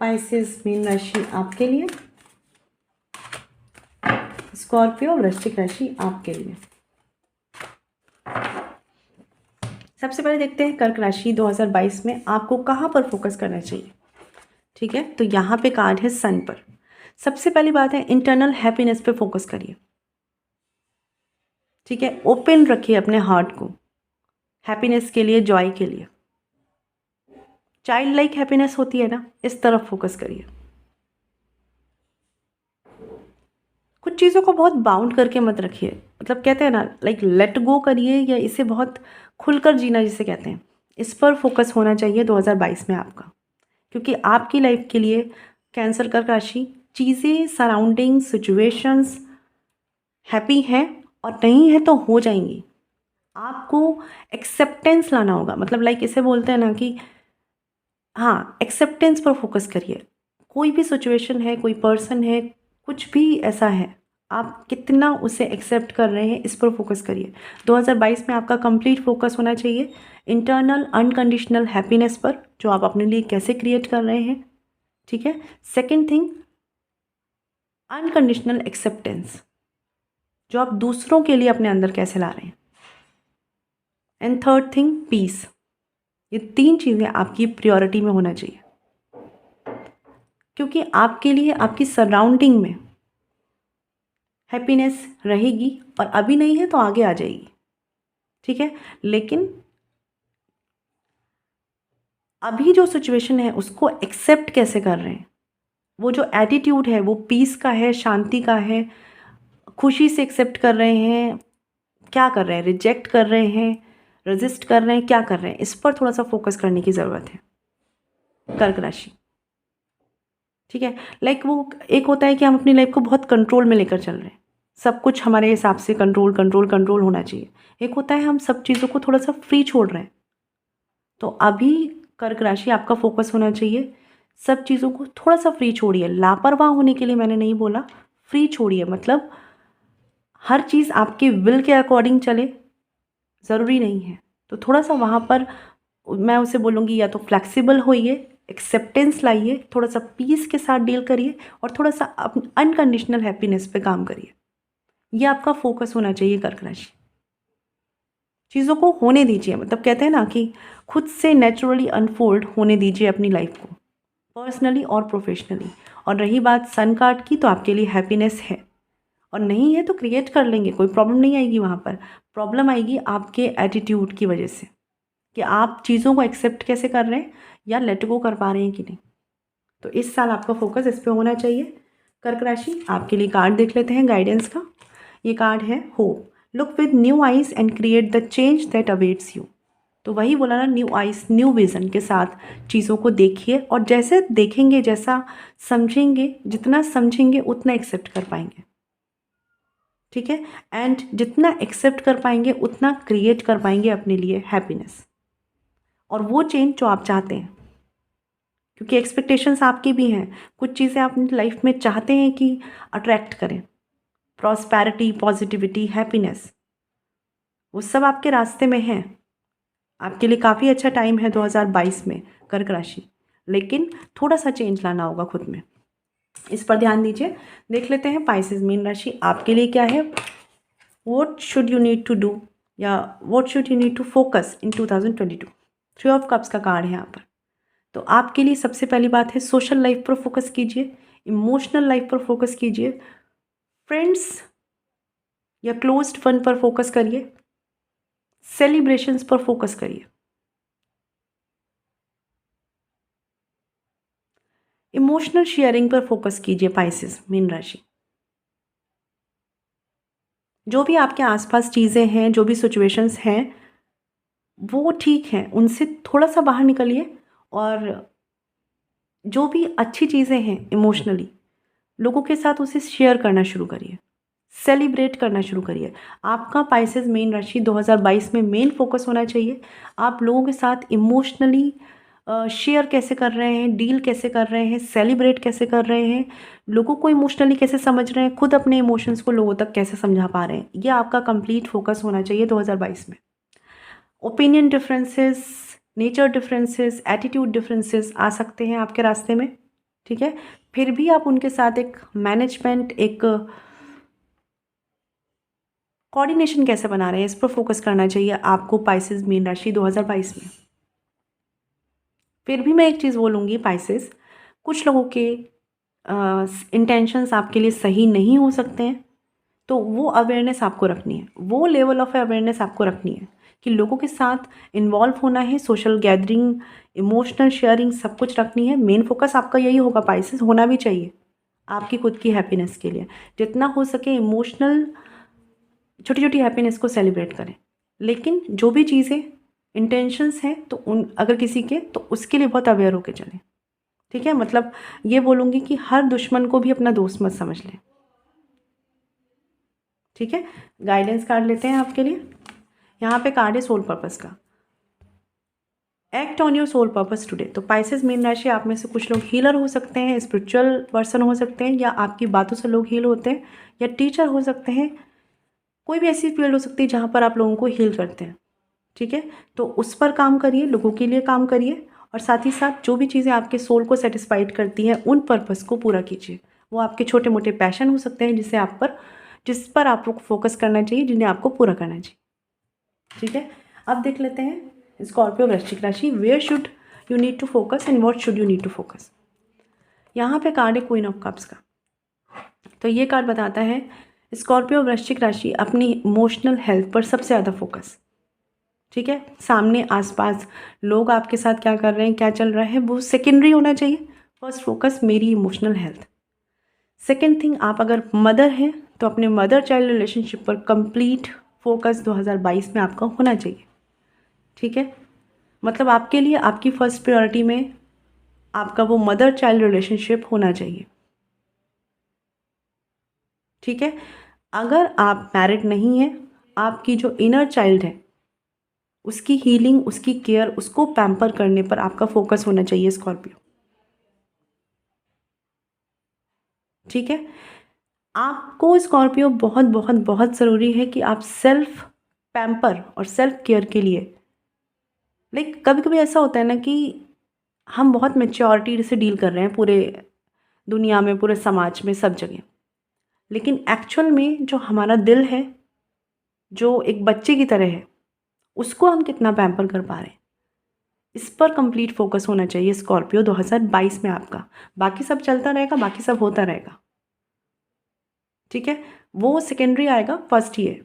पाइसेस मीन राशि आपके लिए, स्कॉर्पियो वृश्चिक राशि आपके लिए। सबसे पहले देखते हैं कर्क राशि 2022 में आपको कहाँ पर फोकस करना चाहिए। ठीक है, तो यहाँ पे कार्ड है सन पर। सबसे पहली बात है इंटरनल हैप्पीनेस पे फोकस करिए। ठीक है, ओपन रखिए अपने हार्ट को हैप्पीनेस के लिए, जॉय के लिए। चाइल्ड लाइक हैप्पीनेस होती है ना, इस तरफ फोकस करिए। कुछ चीज़ों को बहुत बाउंड करके मत रखिए, मतलब कहते हैं ना लाइक लेट गो करिए, या इसे बहुत खुलकर जीना जिसे कहते हैं, इस पर फोकस होना चाहिए 2022 में आपका। क्योंकि आपकी लाइफ के लिए कैंसर कर्क राशि चीज़ें, सराउंडिंग, सिचुएशंस हैप्पी हैं और नहीं है तो हो जाएंगी। आपको एक्सेप्टेंस लाना होगा, मतलब लाइक इसे बोलते हैं ना कि हाँ, एक्सेप्टेंस पर फोकस करिए। कोई भी सिचुएशन है, कोई पर्सन है, कुछ भी ऐसा है, आप कितना उसे एक्सेप्ट कर रहे हैं इस पर फोकस करिए। 2022 में आपका कंप्लीट फोकस होना चाहिए इंटरनल अनकंडीशनल हैप्पीनेस पर, जो आप अपने लिए कैसे क्रिएट कर रहे हैं। ठीक है, सेकेंड थिंग अनकंडीशनल एक्सेप्टेंस, जो आप दूसरों के लिए अपने अंदर कैसे ला रहे हैं। And third thing peace. ये तीन चीज़ें आपकी प्रायोरिटी में होना चाहिए, क्योंकि आपके लिए आपकी सराउंडिंग में हैप्पीनेस रहेगी और अभी नहीं है तो आगे आ जाएगी। ठीक है, लेकिन अभी जो सिचुएशन है उसको एक्सेप्ट कैसे कर रहे हैं, वो जो एटीट्यूड है वो पीस का है, शांति का है, खुशी से एक्सेप्ट कर रहे हैं, क्या कर रहे हैं, रिजेक्ट कर रहे हैं, रेजिस्ट कर रहे हैं, क्या कर रहे हैं, इस पर थोड़ा सा फोकस करने की ज़रूरत है कर्क राशि। ठीक है, लाइक वो एक होता है कि हम अपनी लाइफ को बहुत कंट्रोल में लेकर चल रहे हैं, सब कुछ हमारे हिसाब से कंट्रोल कंट्रोल कंट्रोल होना चाहिए। एक होता है हम सब चीज़ों को थोड़ा सा फ्री छोड़ रहे हैं। तो अभी कर्क राशि आपका फोकस होना चाहिए, सब चीज़ों को थोड़ा सा फ्री छोड़िए। लापरवाह होने के लिए मैंने नहीं बोला, फ्री छोड़िए, मतलब हर चीज़ आपके विल के अकॉर्डिंग चले ज़रूरी नहीं है। तो थोड़ा सा वहाँ पर मैं उसे बोलूँगी या तो फ्लेक्सिबल होइए, एक्सेप्टेंस लाइए, थोड़ा सा पीस के साथ डील करिए और थोड़ा सा अनकंडीशनल हैप्पीनेस पे काम करिए। ये आपका फोकस होना चाहिए कर्क राशि। चीज़ों को होने दीजिए, मतलब कहते हैं ना कि खुद से नेचुरली अनफोल्ड होने दीजिए अपनी लाइफ को, पर्सनली और प्रोफेशनली। और रही बात सन कार्ड की, तो आपके लिए हैप्पीनेस है और नहीं है तो क्रिएट कर लेंगे, कोई प्रॉब्लम नहीं आएगी। वहाँ पर प्रॉब्लम आएगी आपके एटीट्यूड की वजह से, कि आप चीज़ों को एक्सेप्ट कैसे कर रहे हैं या लेट गो कर पा रहे हैं कि नहीं। तो इस साल आपका फोकस इस पे होना चाहिए कर्क राशि। आपके लिए कार्ड देख लेते हैं गाइडेंस का। ये कार्ड है hope. Look with new eyes and create the change that awaits you. तो वही बोला ना, न्यू आइज, न्यू विज़न के साथ चीज़ों को देखिए, और जैसे देखेंगे, जैसा समझेंगे, जितना समझेंगे उतना एक्सेप्ट कर पाएंगे। ठीक है, एंड जितना एक्सेप्ट कर पाएंगे उतना क्रिएट कर पाएंगे अपने लिए हैप्पीनेस और वो चेंज जो आप चाहते हैं। क्योंकि एक्सपेक्टेशंस आपकी भी हैं, कुछ चीज़ें आप अपनी लाइफ में चाहते हैं कि अट्रैक्ट करें, प्रॉस्पेरिटी, पॉजिटिविटी, हैप्पीनेस, वो सब आपके रास्ते में हैं। आपके लिए काफ़ी अच्छा टाइम है 2022 में कर्क राशि। लेकिन थोड़ा सा चेंज लाना होगा खुद में, इस पर ध्यान दीजिए। देख लेते हैं पाइसेस मीन राशि आपके लिए क्या है। What should you need to do या what should you need to focus in 2022। Three of cups का कार्ड है यहाँ पर। तो आपके लिए सबसे पहली बात है सोशल लाइफ पर फोकस कीजिए, इमोशनल लाइफ पर फोकस कीजिए, फ्रेंड्स या क्लोज्ड वन पर फोकस करिए, सेलिब्रेशंस पर फोकस करिए, इमोशनल शेयरिंग पर फोकस कीजिए पाइसेस मीन राशि। जो भी आपके आसपास चीज़ें हैं, जो भी सिचुएशंस हैं वो ठीक हैं, उनसे थोड़ा सा बाहर निकलिए और जो भी अच्छी चीज़ें हैं इमोशनली लोगों के साथ उसे शेयर करना शुरू करिए, सेलिब्रेट करना शुरू करिए। आपका पाइसेस मेन राशि 2022 में मेन फोकस होना चाहिए आप लोगों के साथ इमोशनली शेयर कैसे कर रहे हैं, डील कैसे कर रहे हैं, सेलिब्रेट कैसे कर रहे हैं, लोगों को इमोशनली कैसे समझ रहे हैं, खुद अपने इमोशंस को लोगों तक कैसे समझा पा रहे हैं, ये आपका कंप्लीट फोकस होना चाहिए 2022 में। Opinion differences, nature differences, attitude differences आ सकते हैं आपके रास्ते में, ठीक है। फिर भी आप उनके साथ एक मैनेजमेंट, एक कोऑर्डिनेशन कैसे बना रहे हैं, इस पर फोकस करना चाहिए आपको पाइसेस मीन राशि 2022 में। फिर भी मैं एक चीज़ बोलूँगी पाइसेस, कुछ लोगों के इंटेंशंस आपके लिए सही नहीं हो सकते हैं, तो वो अवेयरनेस आपको रखनी है, वो लेवल ऑफ अवेयरनेस आपको रखनी है कि लोगों के साथ इन्वॉल्व होना है, सोशल गैदरिंग, इमोशनल शेयरिंग सब कुछ रखनी है। मेन फोकस आपका यही होगा पाइसेस, होना भी चाहिए आपकी खुद की हैप्पीनेस के लिए। जितना हो सके इमोशनल छोटी छोटी हैप्पीनेस को सेलिब्रेट करें, लेकिन जो भी चीज़ें इंटेंशंस हैं तो उन अगर किसी के तो उसके लिए बहुत अवेयर होकर चलें, ठीक है। मतलब ये बोलूँगी कि हर दुश्मन को भी अपना दोस्त मत समझ लें, ठीक है। गाइडेंस कार्ड लेते हैं आपके लिए। यहाँ पे कार्ड है सोल पर्पस का, act on your soul purpose today. तो पाइसेस मीन राशि आप में से कुछ लोग हीलर हो सकते हैं, स्पिरिचुअल पर्सन हो सकते हैं, या आपकी बातों से लोग हील होते हैं, या टीचर हो सकते हैं, कोई भी ऐसी फील्ड हो सकती है जहाँ पर आप लोगों को हील करते हैं, ठीक है। तो उस पर काम करिए, लोगों के लिए काम करिए, और साथ ही साथ जो भी चीज़ें आपके सोल को सेटिस्फाइड करती हैं उन पर्पस को पूरा कीजिए। वो आपके छोटे मोटे पैशन हो सकते हैं जिस पर आप लोग फोकस करना चाहिए, जिन्हें आपको पूरा करना चाहिए, ठीक है। अब देख लेते हैं स्कॉर्पियो वृश्चिक राशि, where should you need to focus and what should you need to focus. यहाँ पे कार्ड है क्वीन ऑफ कप्स का। तो ये कार्ड बताता है स्कॉर्पियो वृश्चिक राशि अपनी इमोशनल हेल्थ पर सबसे ज़्यादा फोकस, ठीक है। सामने आसपास लोग आपके साथ क्या कर रहे हैं, क्या चल रहा है, वो सेकेंडरी होना चाहिए। फर्स्ट फोकस मेरी इमोशनल हेल्थ। सेकेंड थिंग, आप अगर मदर हैं तो अपने मदर चाइल्ड रिलेशनशिप पर कंप्लीट फोकस 2022 में आपका होना चाहिए, ठीक है। मतलब आपके लिए आपकी फर्स्ट प्रायोरिटी में आपका वो मदर चाइल्ड रिलेशनशिप होना चाहिए, ठीक है। अगर आप मैरिड नहीं हैं, आपकी जो इनर चाइल्ड है उसकी हीलिंग, उसकी केयर, उसको पैम्पर करने पर आपका फोकस होना चाहिए स्कॉर्पियो, ठीक है। आपको स्कॉर्पियो बहुत बहुत बहुत ज़रूरी है कि आप सेल्फ पैम्पर और सेल्फ केयर के लिए, लाइक कभी कभी ऐसा होता है ना कि हम बहुत मेच्योरिटी से डील कर रहे हैं पूरे दुनिया में, पूरे समाज में, सब जगह, लेकिन एक्चुअल में जो हमारा दिल है, जो एक बच्चे की तरह है, उसको हम कितना पैम्पर कर पा रहे हैं, इस पर कंप्लीट फोकस होना चाहिए स्कॉर्पियो 2022 में आपका। बाकी सब चलता रहेगा, बाकी सब होता रहेगा, ठीक है। वो सेकेंडरी आएगा, फर्स्ट ही है।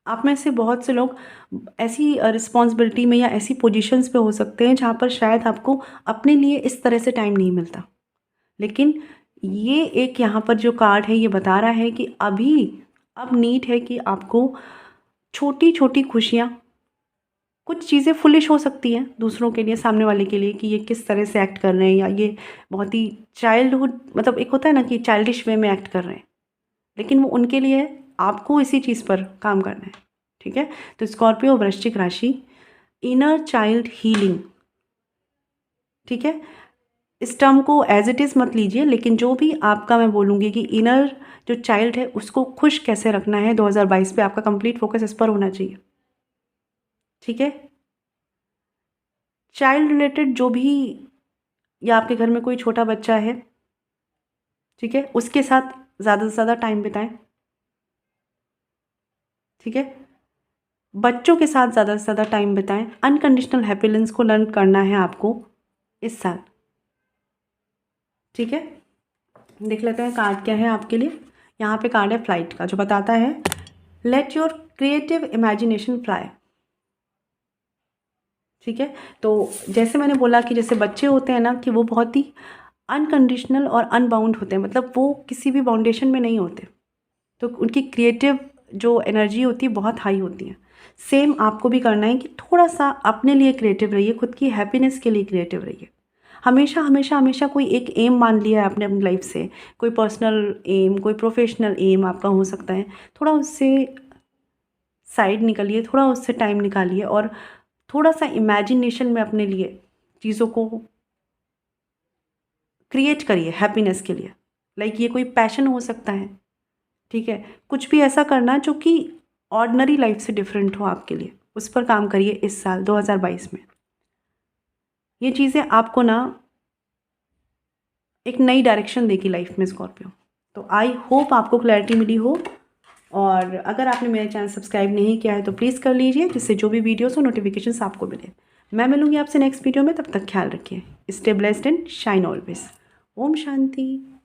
आप में से बहुत से लोग ऐसी रिस्पॉन्सिबिलिटी में या ऐसी पोजीशंस पे हो सकते हैं जहाँ पर शायद आपको अपने लिए इस तरह से टाइम नहीं मिलता, लेकिन ये एक यहाँ पर जो कार्ड है ये बता रहा है कि अब नीड है कि आपको छोटी छोटी खुशियाँ, कुछ चीज़ें फुलिश हो सकती हैं दूसरों के लिए, सामने वाले के लिए, कि ये किस तरह से एक्ट कर रहे हैं, या ये बहुत ही चाइल्डहुड, मतलब एक होता है ना कि चाइल्डिश वे में एक्ट कर रहे हैं, लेकिन वो उनके लिए है, आपको इसी चीज़ पर काम करना है, ठीक है। तो स्कॉर्पियो वृश्चिक राशि, इनर चाइल्ड हीलिंग, ठीक है। इस टर्म को एज इट इज़ मत लीजिए, लेकिन जो भी आपका मैं बोलूँगी कि इनर जो चाइल्ड है उसको खुश कैसे रखना है 2022 पे, आपका कंप्लीट फोकस इस पर होना चाहिए, ठीक है। चाइल्ड रिलेटेड जो भी, या आपके घर में कोई छोटा बच्चा है, ठीक है, उसके साथ ज़्यादा से ज़्यादा टाइम बिताएं। ठीक है, बच्चों के साथ ज़्यादा से ज़्यादा टाइम बिताएं। अनकंडीशनल हैप्पीनेस को लर्न करना है आपको इस साल। ठीक है, देख लेते हैं कार्ड क्या है आपके लिए। यहाँ पे कार्ड है फ्लाइट का, जो बताता है let your creative imagination fly. ठीक है, तो जैसे मैंने बोला कि जैसे बच्चे होते हैं ना, कि वो बहुत ही अनकंडीशनल और अनबाउंड होते हैं, मतलब वो किसी भी बाउंडेशन में नहीं होते, तो उनकी क्रिएटिव जो एनर्जी होती है बहुत हाई होती है। सेम आपको भी करना है कि थोड़ा सा अपने लिए क्रिएटिव रहिए, खुद की हैप्पीनेस के लिए क्रिएटिव रहिए। हमेशा हमेशा हमेशा कोई एक एम मान लिया है आपने अपनी लाइफ से, कोई पर्सनल एम, कोई प्रोफेशनल एम आपका हो सकता है, थोड़ा उससे साइड निकलिए, थोड़ा उससे टाइम निकालिए और थोड़ा सा इमेजिनेशन में अपने लिए चीज़ों को क्रिएट करिए हैप्पीनेस के लिए। लाइक ये कोई पैशन हो सकता है, ठीक है, कुछ भी ऐसा करना जो कि ऑर्डिनरी लाइफ से डिफरेंट हो आपके लिए, उस पर काम करिए इस साल 2022 में। ये चीज़ें आपको ना एक नई डायरेक्शन देगी लाइफ में स्कॉर्पियो। तो आई होप आपको क्लैरिटी मिली हो, और अगर आपने मेरा चैनल सब्सक्राइब नहीं किया है तो प्लीज़ कर लीजिए, जिससे जो भी वीडियोस हो नोटिफिकेशंस आपको मिले। मैं मिलूंगी आपसे नेक्स्ट वीडियो में, तब तक ख्याल रखिए। Stay blessed and shine always. ओम शांति।